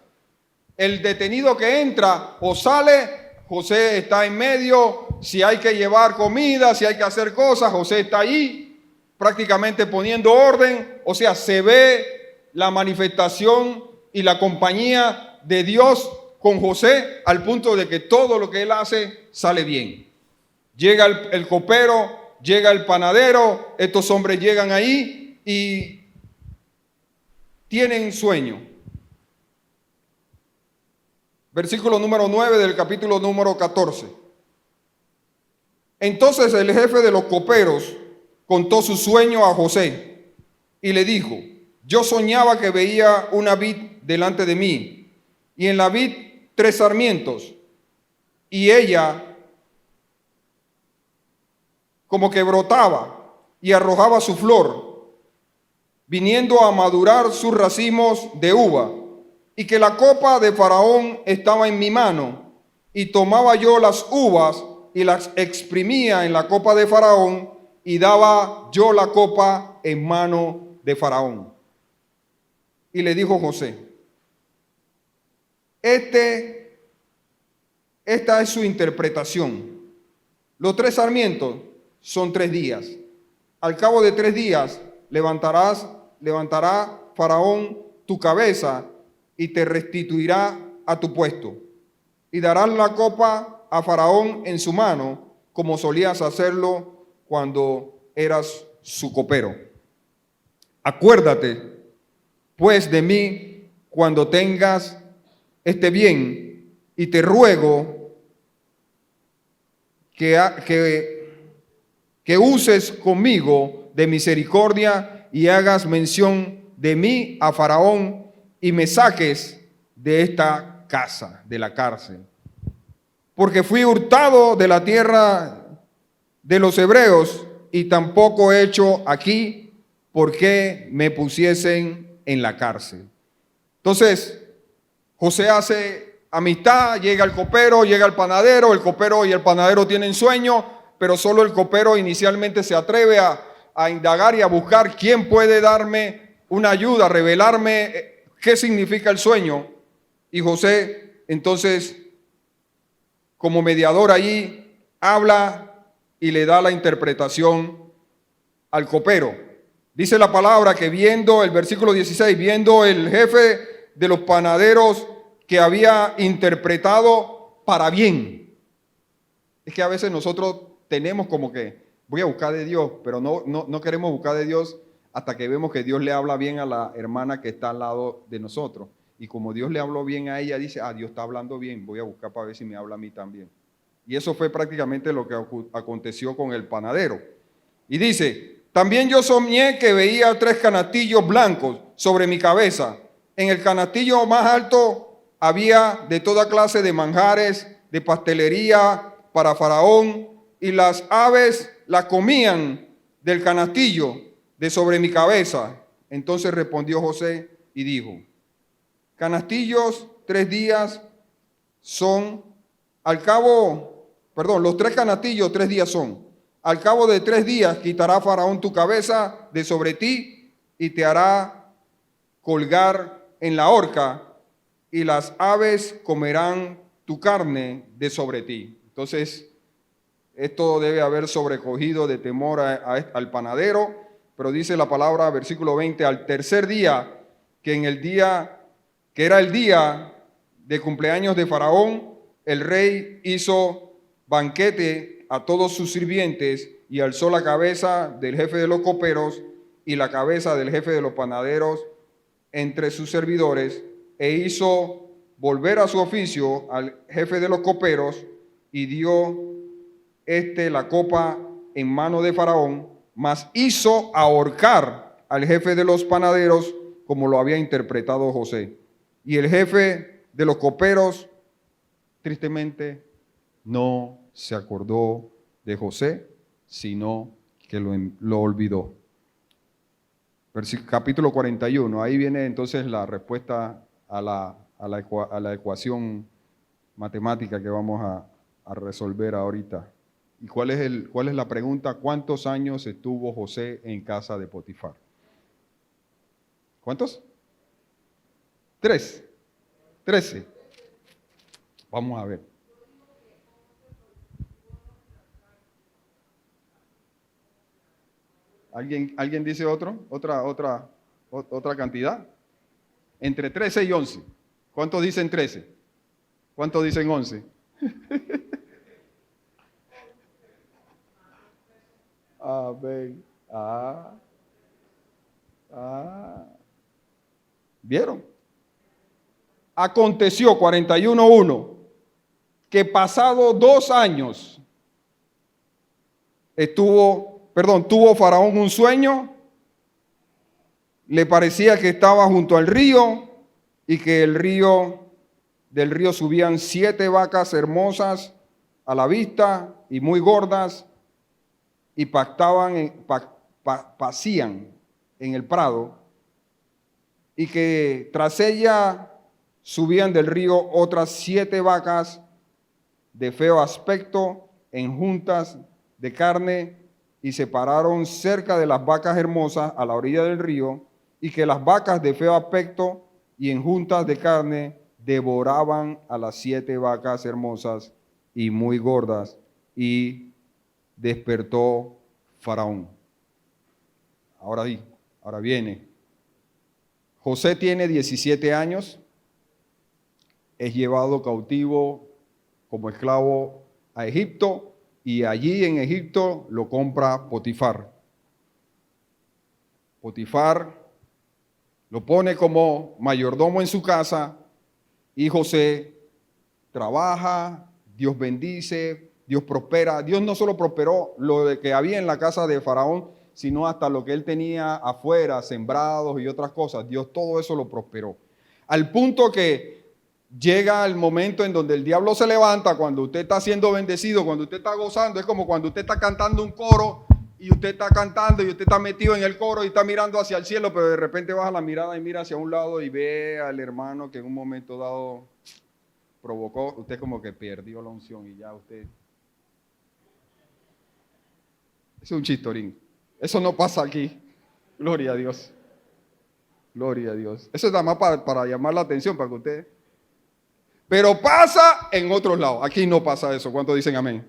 El detenido que entra o sale José está en medio, si hay que llevar comida, si hay que hacer cosas, José está ahí prácticamente poniendo orden. O sea, se ve la manifestación y la compañía de Dios con José al punto de que todo lo que él hace sale bien. Llega el copero, llega el panadero, estos hombres llegan ahí y tienen sueño. Versículo número 9 del capítulo número 14. Entonces el jefe de los coperos contó su sueño a José y le dijo: yo soñaba que veía una vid delante de mí, y en la vid 3 sarmientos, y ella como que brotaba y arrojaba su flor, viniendo a madurar sus racimos de uva, y que la copa de Faraón estaba en mi mano, y tomaba yo las uvas y las exprimía en la copa de Faraón, y daba yo la copa en mano de Faraón. Y le dijo José: esta es su interpretación. Los 3 sarmientos son 3 días. Al cabo de 3 días levantará Faraón tu cabeza y te restituirá a tu puesto. Y darás la copa a Faraón en su mano, como solías hacerlo cuando eras su copero. Acuérdate, pues, de mí cuando tengas este bien, y te ruego que uses conmigo de misericordia y hagas mención de mí a Faraón y me saques de esta casa, de la cárcel. Porque fui hurtado de la tierra de los hebreos y tampoco he hecho aquí porque me pusiesen en la cárcel. Entonces, José hace amistad, llega el copero, llega el panadero, el copero y el panadero tienen sueño, pero solo el copero inicialmente se atreve a indagar y a buscar quién puede darme una ayuda, revelarme qué significa el sueño. Y José, entonces, como mediador allí, habla y le da la interpretación al copero. Dice la palabra que viendo, el versículo 16, viendo el jefe de los panaderos que había interpretado para bien. Es que a veces nosotros tenemos como que voy a buscar de Dios, pero no queremos buscar de Dios hasta que vemos que Dios le habla bien a la hermana que está al lado de nosotros. Y como Dios le habló bien a ella, dice: Dios está hablando bien, voy a buscar para ver si me habla a mí también. Y eso fue prácticamente lo que aconteció con el panadero. Y dice: también yo soñé que veía 3 canastillos blancos sobre mi cabeza. En el canastillo más alto había de toda clase de manjares, de pastelería para Faraón, y las aves la comían del canastillo de sobre mi cabeza. Entonces respondió José y dijo: canastillos 3 días son, los 3 canastillos 3 días son. Al cabo de 3 días quitará Faraón tu cabeza de sobre ti y te hará colgar en la horca, y las aves comerán tu carne de sobre ti. Entonces, esto debe haber sobrecogido de temor al panadero, pero dice la palabra, versículo 20, al tercer día, que era el día de cumpleaños de Faraón, el rey hizo banquete a todos sus sirvientes y alzó la cabeza del jefe de los coperos y la cabeza del jefe de los panaderos entre sus servidores, e hizo volver a su oficio al jefe de los coperos, y dio la copa en mano de Faraón, mas hizo ahorcar al jefe de los panaderos como lo había interpretado José. Y el jefe de los coperos, tristemente, no se acordó de José, sino que lo olvidó. Capítulo 41, ahí viene entonces la respuesta a la ecuación matemática que vamos a resolver ahorita. ¿Y cuál es la pregunta? ¿Cuántos años estuvo José en casa de Potifar? ¿Cuántos? 13. Vamos a ver. ¿Alguien dice otra cantidad? Entre 13 y 11. ¿Cuántos dicen 13? ¿Cuántos dicen 11? Amén. ¿Vieron? Aconteció, 41:1, que pasado 2 años tuvo Faraón un sueño, le parecía que estaba junto al río y que del río subían 7 vacas hermosas a la vista y muy gordas y pacían en el prado, y que tras ella subían del río otras 7 vacas de feo aspecto en juntas de carne, y se pararon cerca de las vacas hermosas a la orilla del río, y que las vacas de feo aspecto y en juntas de carne devoraban a las 7 vacas hermosas y muy gordas, y despertó Faraón. Ahora viene. José tiene 17 años, es llevado cautivo como esclavo a Egipto, y allí en Egipto lo compra Potifar. Potifar lo pone como mayordomo en su casa, y José trabaja, Dios bendice, Dios prospera. Dios no solo prosperó lo de que había en la casa de Faraón, sino hasta lo que él tenía afuera, sembrados y otras cosas. Dios todo eso lo prosperó. Al punto que llega el momento en donde el diablo se levanta cuando usted está siendo bendecido, cuando usted está gozando. Es como cuando usted está cantando un coro y usted está cantando y usted está metido en el coro y está mirando hacia el cielo, pero de repente baja la mirada y mira hacia un lado y ve al hermano que en un momento dado provocó. Usted como que perdió la unción y ya usted... Es un chistorín. Eso no pasa aquí. Gloria a Dios. Gloria a Dios. Eso es nada más para llamar la atención, para que usted... Pero pasa en otros lados. Aquí no pasa eso. ¿Cuántos dicen amén?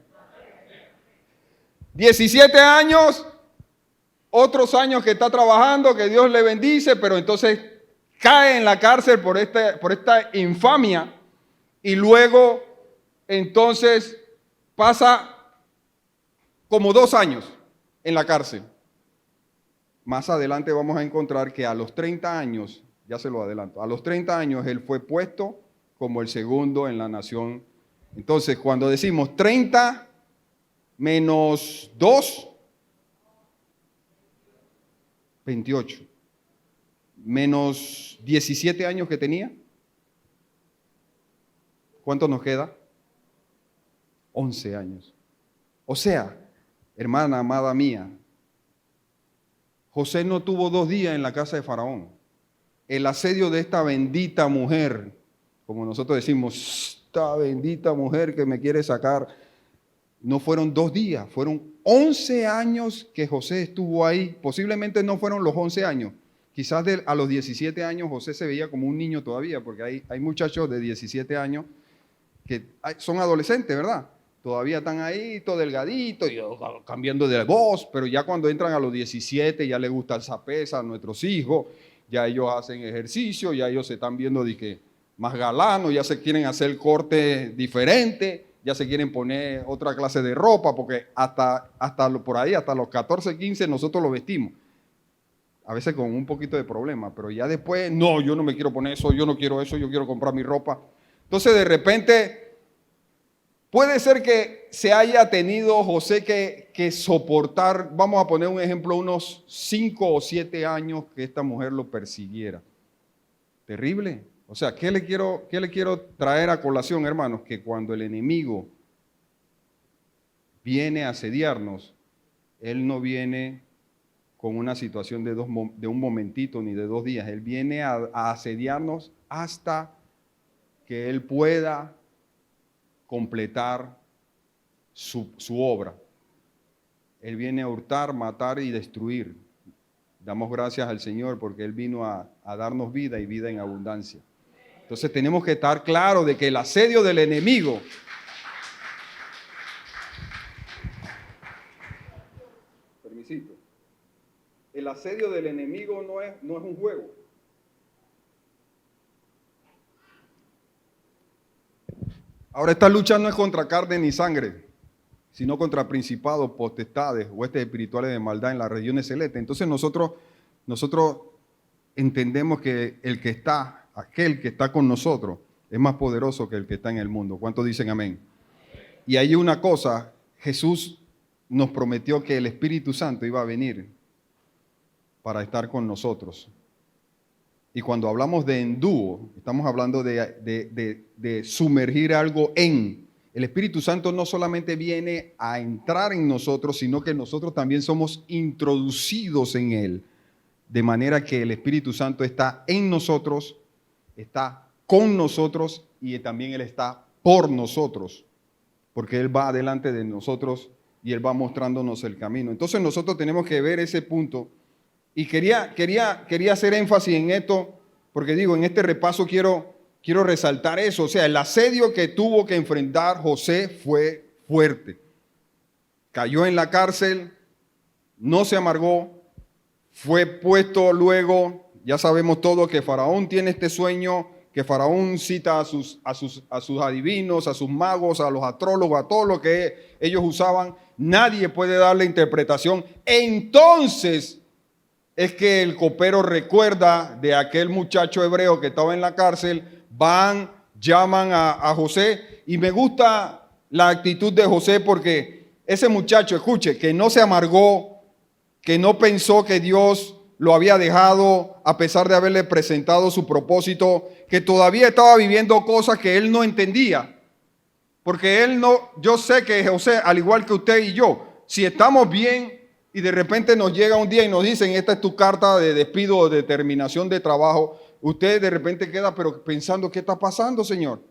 17 años, otros años que está trabajando, que Dios le bendice, pero entonces cae en la cárcel por esta infamia, y luego entonces pasa como 2 años en la cárcel. Más adelante vamos a encontrar que a los 30 años, ya se lo adelanto, a los 30 años él fue puesto como el segundo en la nación. Entonces, cuando decimos 30 menos 2, 28. Menos 17 años que tenía, ¿cuánto nos queda? 11 años. O sea, hermana amada mía, José no tuvo 2 días en la casa de Faraón. El asedio de esta bendita mujer, como nosotros decimos, esta bendita mujer que me quiere sacar, no fueron 2 días, fueron 11 años que José estuvo ahí. Posiblemente no fueron los 11 años. Quizás a los 17 años José se veía como un niño todavía, porque hay muchachos de 17 años que son adolescentes, ¿verdad? Todavía están ahí, todo delgadito, y cambiando de voz, pero ya cuando entran a los 17 ya les gusta el zapesa a nuestros hijos, ya ellos hacen ejercicio, ya ellos se están viendo de que más galanos, ya se quieren hacer corte diferente, ya se quieren poner otra clase de ropa, porque hasta por ahí, hasta los 14, 15 nosotros lo vestimos. A veces con un poquito de problema, pero ya después, no, yo no me quiero poner eso, yo no quiero eso, yo quiero comprar mi ropa. Entonces de repente, puede ser que se haya tenido José que soportar, vamos a poner un ejemplo, unos 5 o 7 años que esta mujer lo persiguiera. Terrible. O sea, ¿qué le quiero traer a colación, hermanos? Que cuando el enemigo viene a asediarnos, él no viene con una situación de un momentito ni de 2 días. Él viene a asediarnos hasta que él pueda completar su obra. Él viene a hurtar, matar y destruir. Damos gracias al Señor porque Él vino a darnos vida y vida en abundancia. Entonces tenemos que estar claros de que el asedio del enemigo permisito. el asedio del enemigo no es un juego. Ahora, esta lucha no es contra carne ni sangre, sino contra principados, potestades, huestes espirituales de maldad en las regiones celestes. Entonces nosotros entendemos que aquel que está con nosotros, es más poderoso que el que está en el mundo. ¿Cuántos dicen amén? Y hay una cosa, Jesús nos prometió que el Espíritu Santo iba a venir para estar con nosotros. Y cuando hablamos de endúo, estamos hablando de sumergir algo en. El Espíritu Santo no solamente viene a entrar en nosotros, sino que nosotros también somos introducidos en Él. De manera que el Espíritu Santo está en nosotros, está con nosotros y también Él está por nosotros. Porque Él va delante de nosotros y Él va mostrándonos el camino. Entonces nosotros tenemos que ver ese punto. Y quería hacer énfasis en esto, porque digo, en este repaso quiero resaltar eso. O sea, el asedio que tuvo que enfrentar José fue fuerte. Cayó en la cárcel, no se amargó, fue puesto luego, ya sabemos todo que Faraón tiene este sueño, que Faraón cita a sus adivinos, a sus magos, a los astrólogos, a todo lo que ellos usaban. Nadie puede darle interpretación. Entonces es que el copero recuerda de aquel muchacho hebreo que estaba en la cárcel, llaman a José, y me gusta la actitud de José porque ese muchacho, escuche, que no se amargó, que no pensó que Dios lo había dejado a pesar de haberle presentado su propósito, que todavía estaba viviendo cosas que él no entendía. Porque yo sé que José, al igual que usted y yo, si estamos bien y de repente nos llega un día y nos dicen, esta es tu carta de despido o de terminación de trabajo, usted de repente queda pero pensando, ¿qué está pasando, Señor?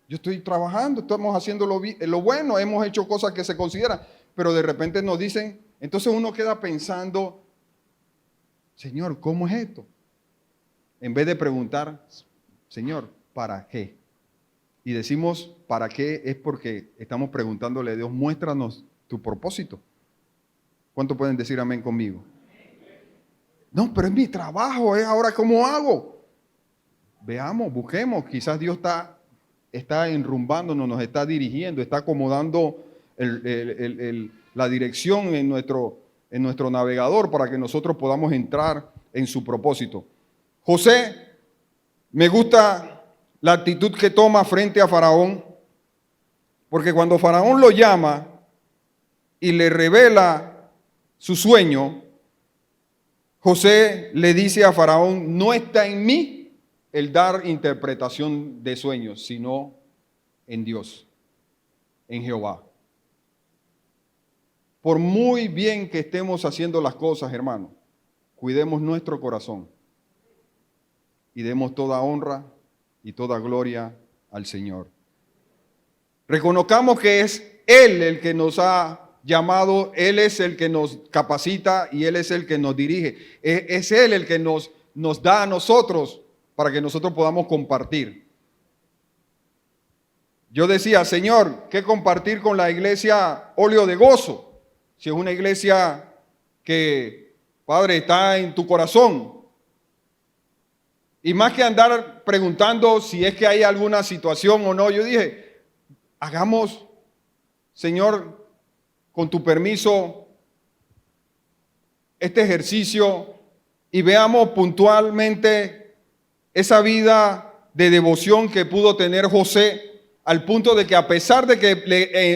Yo estoy trabajando, estamos haciendo lo bueno, hemos hecho cosas que se consideran, pero de repente nos dicen, entonces uno queda pensando, Señor, ¿cómo es esto? En vez de preguntar, Señor, ¿para qué? Y decimos, ¿para qué? Es porque estamos preguntándole a Dios, muéstranos tu propósito. ¿Cuántos pueden decir amén conmigo? No, pero es mi trabajo, es ahora ¿cómo hago? Veamos, busquemos, quizás Dios está enrumbándonos, nos está dirigiendo, está acomodando la dirección en nuestro navegador para que nosotros podamos entrar en su propósito. José, me gusta la actitud que toma frente a Faraón, porque cuando Faraón lo llama y le revela su sueño, José le dice a Faraón, no está en mí el dar interpretación de sueños, sino en Dios, en Jehová. Por muy bien que estemos haciendo las cosas, hermano, cuidemos nuestro corazón y demos toda honra y toda gloria al Señor. Reconozcamos que es Él el que nos ha llamado, Él es el que nos capacita y Él es el que nos dirige. Es Él el que nos da a nosotros para que nosotros podamos compartir. Yo decía, Señor, ¿qué compartir con la iglesia Óleo de Gozo? Si es una iglesia que, Padre, está en tu corazón. Y más que andar preguntando si es que hay alguna situación o no, yo dije, hagamos, Señor, con tu permiso, este ejercicio y veamos puntualmente esa vida de devoción que pudo tener José, al punto de que a pesar de que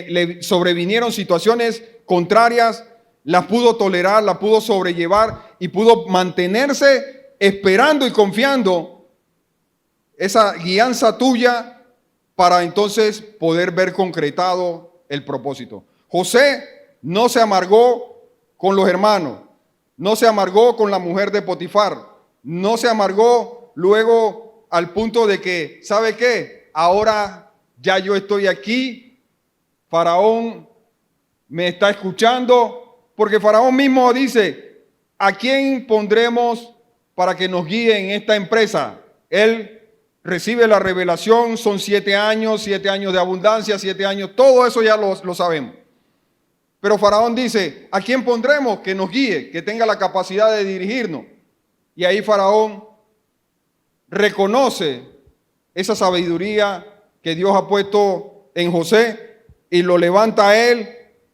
le sobrevinieron situaciones contrarias, las pudo tolerar, las pudo sobrellevar y pudo mantenerse esperando y confiando esa guianza tuya para entonces poder ver concretado el propósito. José no se amargó con los hermanos, no se amargó con la mujer de Potifar, no se amargó luego al punto de que, ¿sabe qué? Ahora ya yo estoy aquí, Faraón me está escuchando, porque Faraón mismo dice, ¿a quién pondremos para que nos guíe en esta empresa? Él recibe la revelación, son 7 años de abundancia, 7 años, todo eso ya lo sabemos. Pero Faraón dice, ¿a quién pondremos que nos guíe, que tenga la capacidad de dirigirnos? Y ahí Faraón reconoce esa sabiduría que Dios ha puesto en José y lo levanta a él,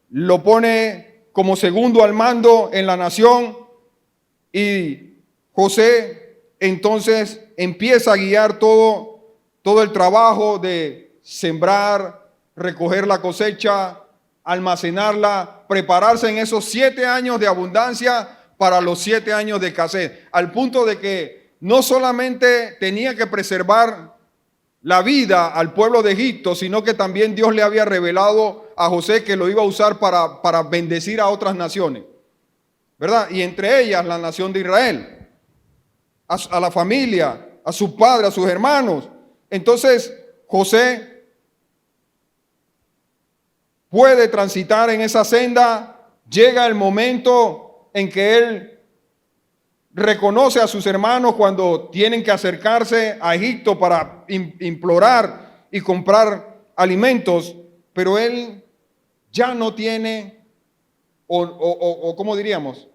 lo pone como segundo al mando en la nación, y José entonces empieza a guiar todo el trabajo de sembrar, recoger la cosecha, almacenarla, prepararse en esos 7 años de abundancia para los 7 años de escasez, al punto de que no solamente tenía que preservar la vida al pueblo de Egipto, sino que también Dios le había revelado a José que lo iba a usar para bendecir a otras naciones, ¿verdad? Y entre ellas la nación de Israel, a la familia, a sus padres, a sus hermanos. Entonces José puede transitar en esa senda. Llega el momento en que él reconoce a sus hermanos cuando tienen que acercarse a Egipto para implorar y comprar alimentos, pero él ya no tiene, o ¿cómo diríamos?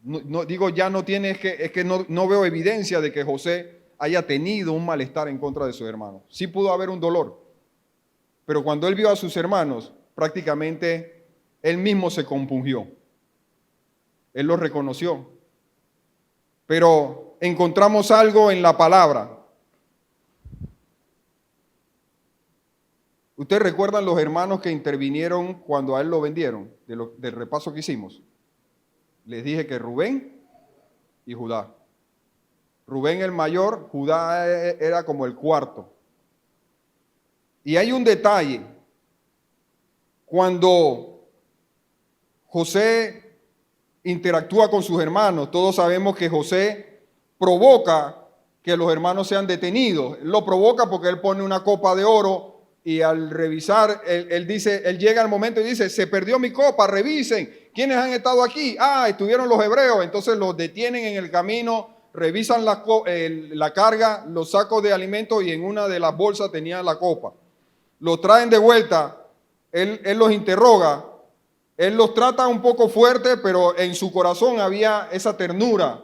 No digo ya no tiene, es que no veo evidencia de que José haya tenido un malestar en contra de sus hermanos. Sí pudo haber un dolor, pero cuando él vio a sus hermanos, prácticamente él mismo se compungió. Él los reconoció. Pero encontramos algo en la palabra. ¿Ustedes recuerdan los hermanos que intervinieron cuando a él lo vendieron? Del repaso que hicimos. Les dije que Rubén y Judá. Rubén el mayor, Judá era como el cuarto. Y hay un detalle. Cuando José interactúa con sus hermanos, todos sabemos que José provoca que los hermanos sean detenidos. Lo provoca porque él pone una copa de oro y al revisar, él llega al momento y dice, se perdió mi copa, revisen, ¿quiénes han estado aquí? Estuvieron los hebreos. Entonces los detienen en el camino, revisan la carga, los sacos de alimentos, y en una de las bolsas tenía la copa. Los traen de vuelta, él los interroga, él los trata un poco fuerte, pero en su corazón había esa ternura,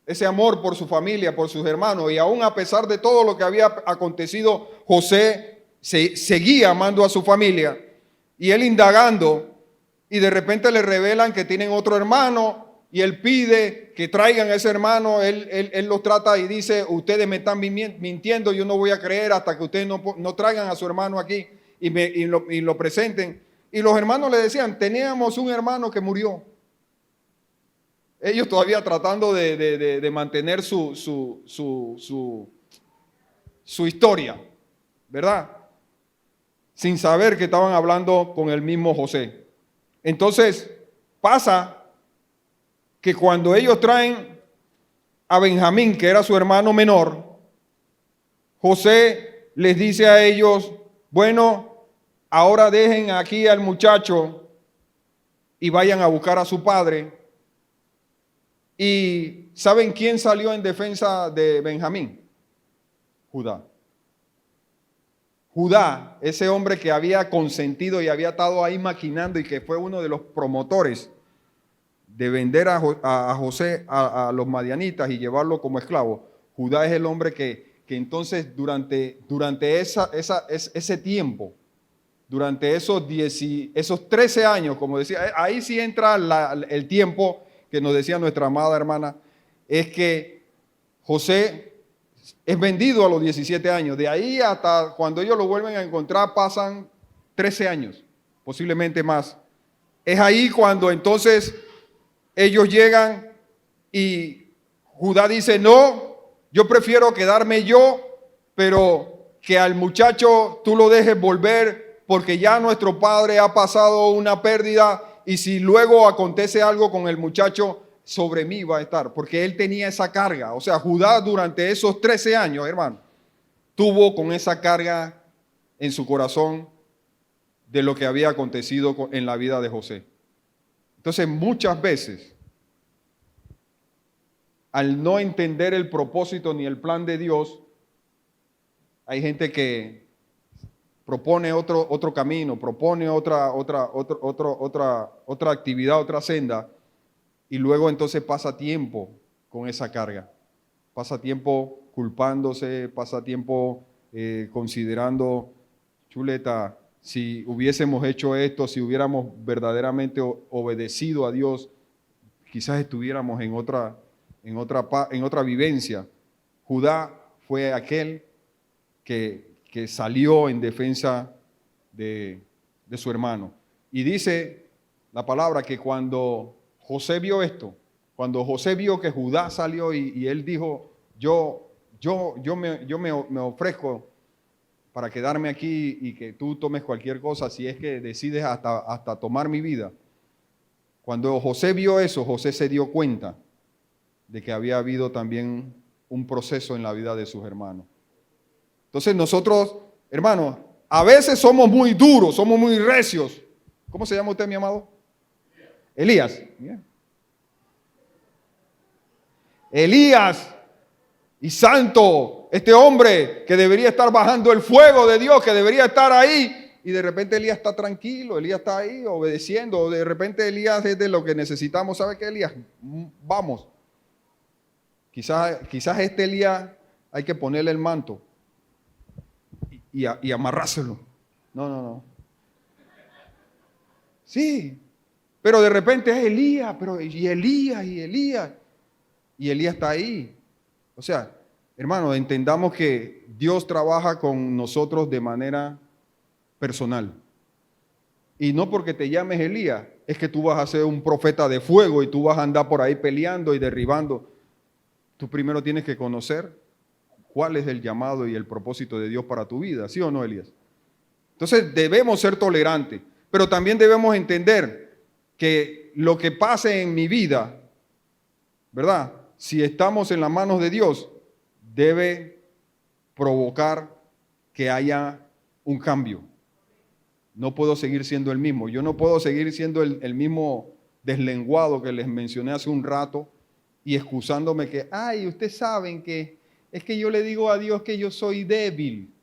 ese amor por su familia, por sus hermanos, y aún a pesar de todo lo que había acontecido, José seguía amando a su familia, y él indagando, y de repente le revelan que tienen otro hermano, y él pide que traigan a ese hermano. Él los trata y dice, ustedes me están mintiendo, yo no voy a creer hasta que ustedes no traigan a su hermano aquí y lo presenten. Y los hermanos le decían, teníamos un hermano que murió. Ellos todavía tratando de mantener su historia, ¿verdad? Sin saber que estaban hablando con el mismo José. Entonces pasa que cuando ellos traen a Benjamín, que era su hermano menor, José les dice a ellos, bueno, ahora dejen aquí al muchacho y vayan a buscar a su padre. ¿Y saben quién salió en defensa de Benjamín? Judá. Judá, ese hombre que había consentido y había estado ahí maquinando y que fue uno de los promotores de vender a José a los madianitas y llevarlo como esclavo. Judá es el hombre que entonces durante ese tiempo, durante esos 13 años, como decía, ahí sí entra el tiempo que nos decía nuestra amada hermana, es que José es vendido a los 17 años. De ahí hasta cuando ellos lo vuelven a encontrar pasan 13 años, posiblemente más. Es ahí cuando entonces ellos llegan y Judá dice, no, yo prefiero quedarme yo, pero que al muchacho tú lo dejes volver, porque ya nuestro padre ha pasado una pérdida, y si luego acontece algo con el muchacho, sobre mí va a estar, porque él tenía esa carga. O sea, Judá durante esos 13 años, hermano, tuvo con esa carga en su corazón de lo que había acontecido en la vida de José. Entonces, muchas veces, al no entender el propósito ni el plan de Dios, hay gente que propone otro camino, propone otra actividad, otra senda, y luego entonces pasa tiempo con esa carga. Pasa tiempo culpándose, pasa tiempo considerando, chuleta, si hubiésemos hecho esto, si hubiéramos verdaderamente obedecido a Dios, quizás estuviéramos en otra vivencia. Judá fue aquel que salió en defensa de su hermano. Y dice la palabra que cuando José vio esto, cuando José vio que Judá salió y él dijo, yo me ofrezco para quedarme aquí y que tú tomes cualquier cosa si es que decides hasta tomar mi vida. Cuando José vio eso, José se dio cuenta de que había habido también un proceso en la vida de sus hermanos. Entonces nosotros, hermanos, a veces somos muy duros, somos muy recios. ¿Cómo se llama usted, mi amado? Elías. Elías y santo, este hombre que debería estar bajando el fuego de Dios, que debería estar ahí, y de repente Elías está tranquilo, Elías está ahí obedeciendo, o de repente Elías es de lo que necesitamos. ¿Sabe qué, Elías? Vamos. Quizás este Elías hay que ponerle el manto y amarrárselo. No. Sí, pero de repente es Elías, y Elías está ahí. O sea, hermano, entendamos que Dios trabaja con nosotros de manera personal. Y no porque te llames Elías, es que tú vas a ser un profeta de fuego y tú vas a andar por ahí peleando y derribando. Tú primero tienes que conocer cuál es el llamado y el propósito de Dios para tu vida, ¿sí o no, Elías? Entonces debemos ser tolerantes, pero también debemos entender que lo que pase en mi vida, ¿verdad? Si estamos en las manos de Dios, debe provocar que haya un cambio. No puedo seguir siendo el mismo. Yo no puedo seguir siendo el mismo deslenguado que les mencioné hace un rato y excusándome que, ustedes saben que es que yo le digo a Dios que yo soy débil.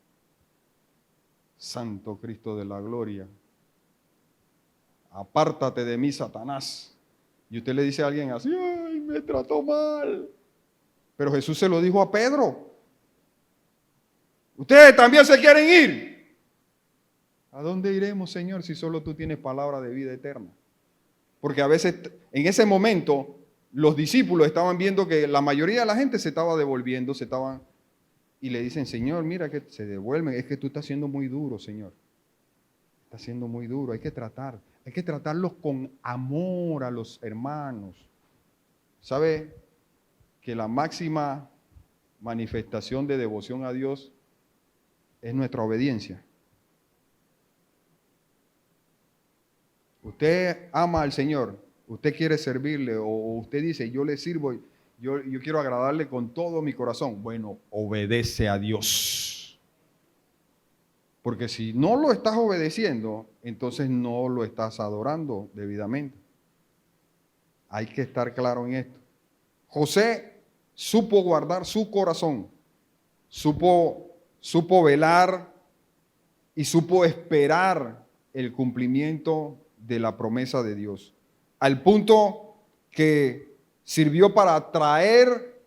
Santo Cristo de la gloria. Apártate de mí, Satanás. Y usted le dice a alguien así, ¡ay, me trató mal! Pero Jesús se lo dijo a Pedro. Ustedes también se quieren ir. ¿A dónde iremos, Señor, si solo tú tienes palabra de vida eterna? Porque a veces, en ese momento, los discípulos estaban viendo que la mayoría de la gente se estaba devolviendo, y le dicen, Señor, mira que se devuelven, es que tú estás siendo muy duro, Señor. Estás siendo muy duro, hay que tratarlos con amor a los hermanos. ¿Sabe que la máxima manifestación de devoción a Dios es nuestra obediencia? Usted ama al Señor, usted quiere servirle o usted dice, yo le sirvo, yo quiero agradarle con todo mi corazón. Bueno, obedece a Dios. Porque si no lo estás obedeciendo, entonces no lo estás adorando debidamente. Hay que estar claro en esto. José supo guardar su corazón, supo velar y supo esperar el cumplimiento de la promesa de Dios, al punto que sirvió para traer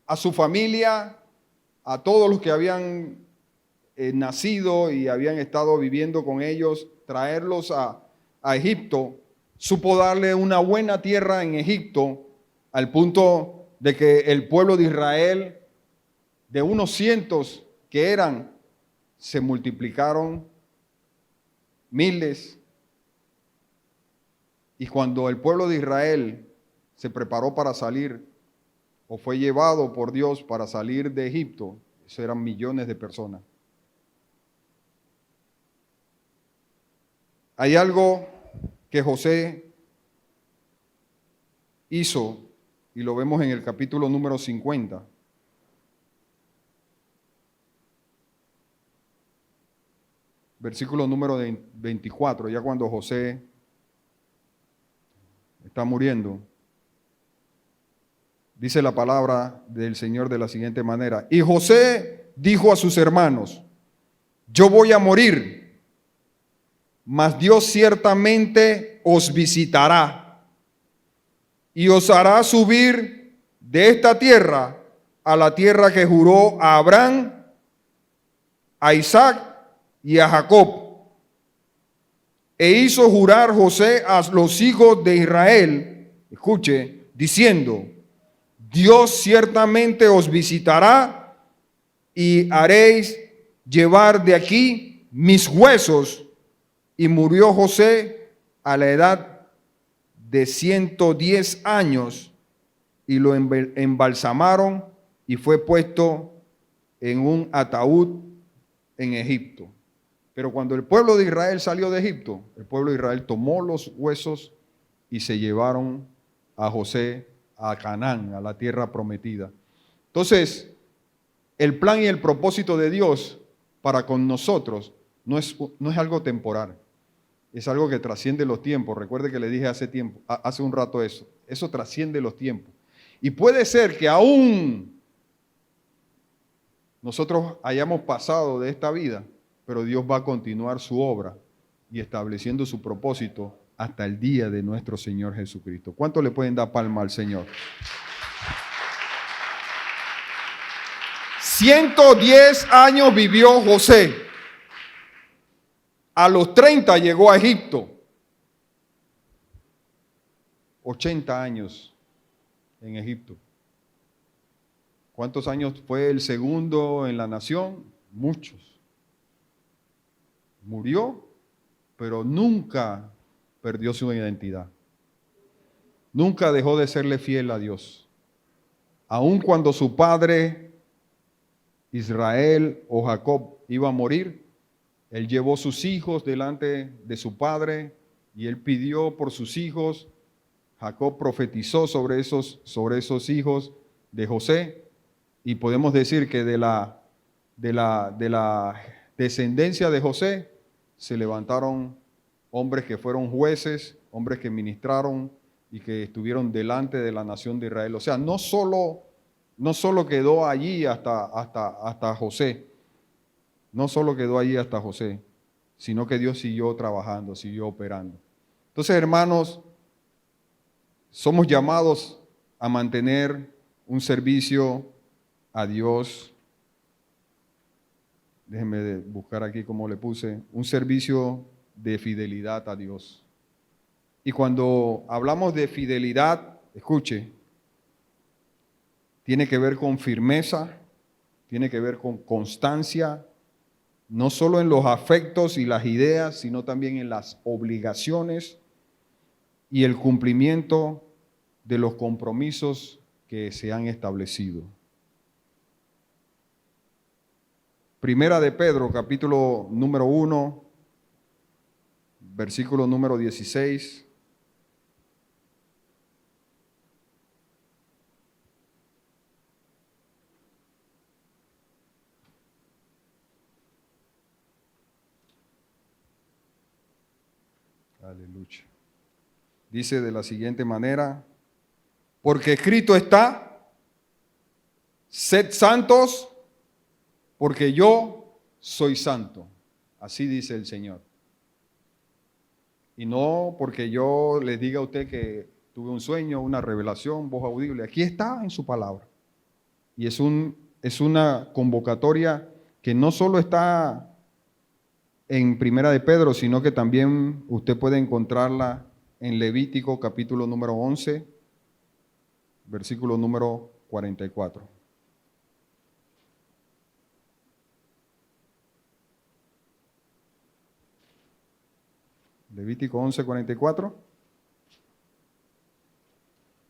a su familia, a todos los que habían nacido y habían estado viviendo con ellos, traerlos a Egipto. Supo darle una buena tierra en Egipto, al punto de que el pueblo de Israel, de unos cientos que eran, se multiplicaron miles. Y cuando el pueblo de Israel se preparó para salir, o fue llevado por Dios para salir de Egipto, eso eran millones de personas. Hay algo que José hizo, y lo vemos en el capítulo número 50. Versículo número 24, ya cuando José está muriendo. Dice la palabra del Señor de la siguiente manera: y José dijo a sus hermanos, yo voy a morir, mas Dios ciertamente os visitará y os hará subir de esta tierra a la tierra que juró a Abraham, a Isaac y a Jacob. E hizo jurar José a los hijos de Israel, escuche, diciendo, Dios ciertamente os visitará y haréis llevar de aquí mis huesos. Y murió José a la edad de 110 años y lo embalsamaron y fue puesto en un ataúd en Egipto. Pero cuando el pueblo de Israel salió de Egipto, el pueblo de Israel tomó los huesos y se llevaron a José a Canaán, a la tierra prometida. Entonces, el plan y el propósito de Dios para con nosotros no es algo temporal, es algo que trasciende los tiempos. Recuerde que le dije hace un rato eso trasciende los tiempos. Y puede ser que aún nosotros hayamos pasado de esta vida, pero Dios va a continuar su obra y estableciendo su propósito hasta el día de nuestro Señor Jesucristo. ¿Cuánto le pueden dar palma al Señor? 110 años vivió José. A los 30 llegó a Egipto. 80 años en Egipto. ¿Cuántos años fue el segundo en la nación? Muchos. Murió, pero nunca perdió su identidad. Nunca dejó de serle fiel a Dios. Aun cuando su padre, Israel o Jacob, iba a morir, él llevó sus hijos delante de su padre y él pidió por sus hijos. Jacob profetizó sobre esos hijos de José y podemos decir que de la descendencia de José se levantaron hombres que fueron jueces, hombres que ministraron y que estuvieron delante de la nación de Israel. O sea, no solo quedó allí hasta José, no solo quedó allí hasta José, sino que Dios siguió trabajando, siguió operando. Entonces, hermanos, somos llamados a mantener un servicio a Dios. Déjenme buscar aquí como le puse, un servicio de fidelidad a Dios. Y cuando hablamos de fidelidad, escuche, tiene que ver con firmeza, tiene que ver con constancia, no solo en los afectos y las ideas, sino también en las obligaciones y el cumplimiento de los compromisos que se han establecido. Primera de Pedro, capítulo número 1, versículo número 16. Aleluya. Dice de la siguiente manera, porque escrito está, sed santos, porque yo soy santo. Así dice el Señor. Y no porque yo les diga a usted que tuve un sueño, una revelación, voz audible. Aquí está en su palabra. Y es una convocatoria que no solo está en Primera de Pedro, sino que también usted puede encontrarla en Levítico capítulo número 11, versículo número 44. Levítico 11, 44.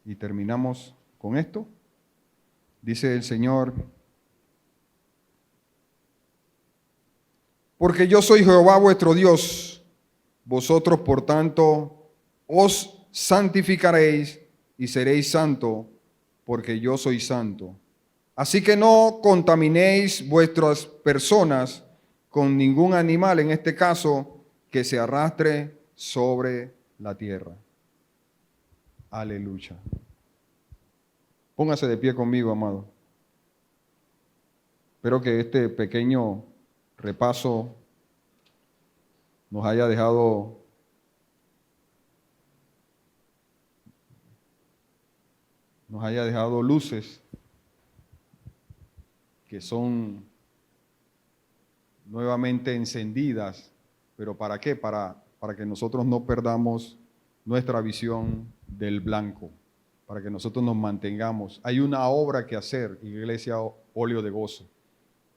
Y terminamos con esto. Dice el Señor, porque yo soy Jehová vuestro Dios, vosotros por tanto os santificaréis y seréis santo, porque yo soy santo. Así que no contaminéis vuestras personas con ningún animal, en este caso, que se arrastre sobre la tierra. Aleluya. Póngase de pie conmigo, amado. Espero que este pequeño repaso nos haya dejado luces que son nuevamente encendidas. ¿Pero para qué? Para que nosotros no perdamos nuestra visión del blanco, para que nosotros nos mantengamos. Hay una obra que hacer, Iglesia Óleo de Gozo,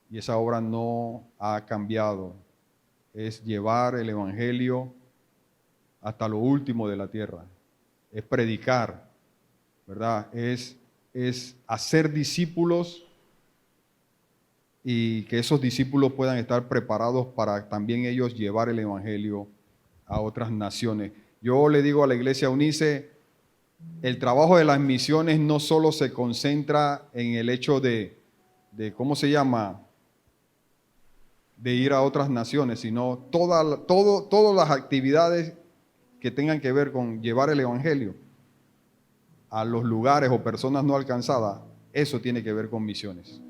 y esa obra no ha cambiado. Es llevar el Evangelio hasta lo último de la tierra. Es predicar, ¿verdad? Es hacer discípulos y que esos discípulos puedan estar preparados para también ellos llevar el Evangelio a otras naciones. Yo le digo a la Iglesia UNICE, el trabajo de las misiones no solo se concentra en el hecho de ¿cómo se llama?, de ir a otras naciones, sino todas las actividades que tengan que ver con llevar el Evangelio a los lugares o personas no alcanzadas, eso tiene que ver con misiones.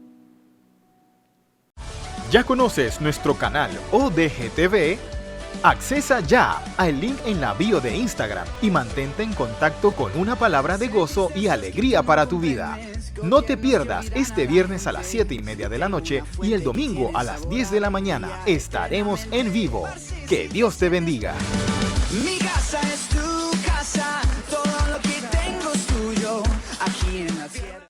¿Ya conoces nuestro canal ODGTV? Accesa ya al link en la bio de Instagram y mantente en contacto con una palabra de gozo y alegría para tu vida. No te pierdas este viernes a las 7:30 de la noche y el domingo a las 10 de la mañana. Estaremos en vivo. Que Dios te bendiga. Mi casa es tu casa, todo lo que tengo es tuyo, aquí en la tierra.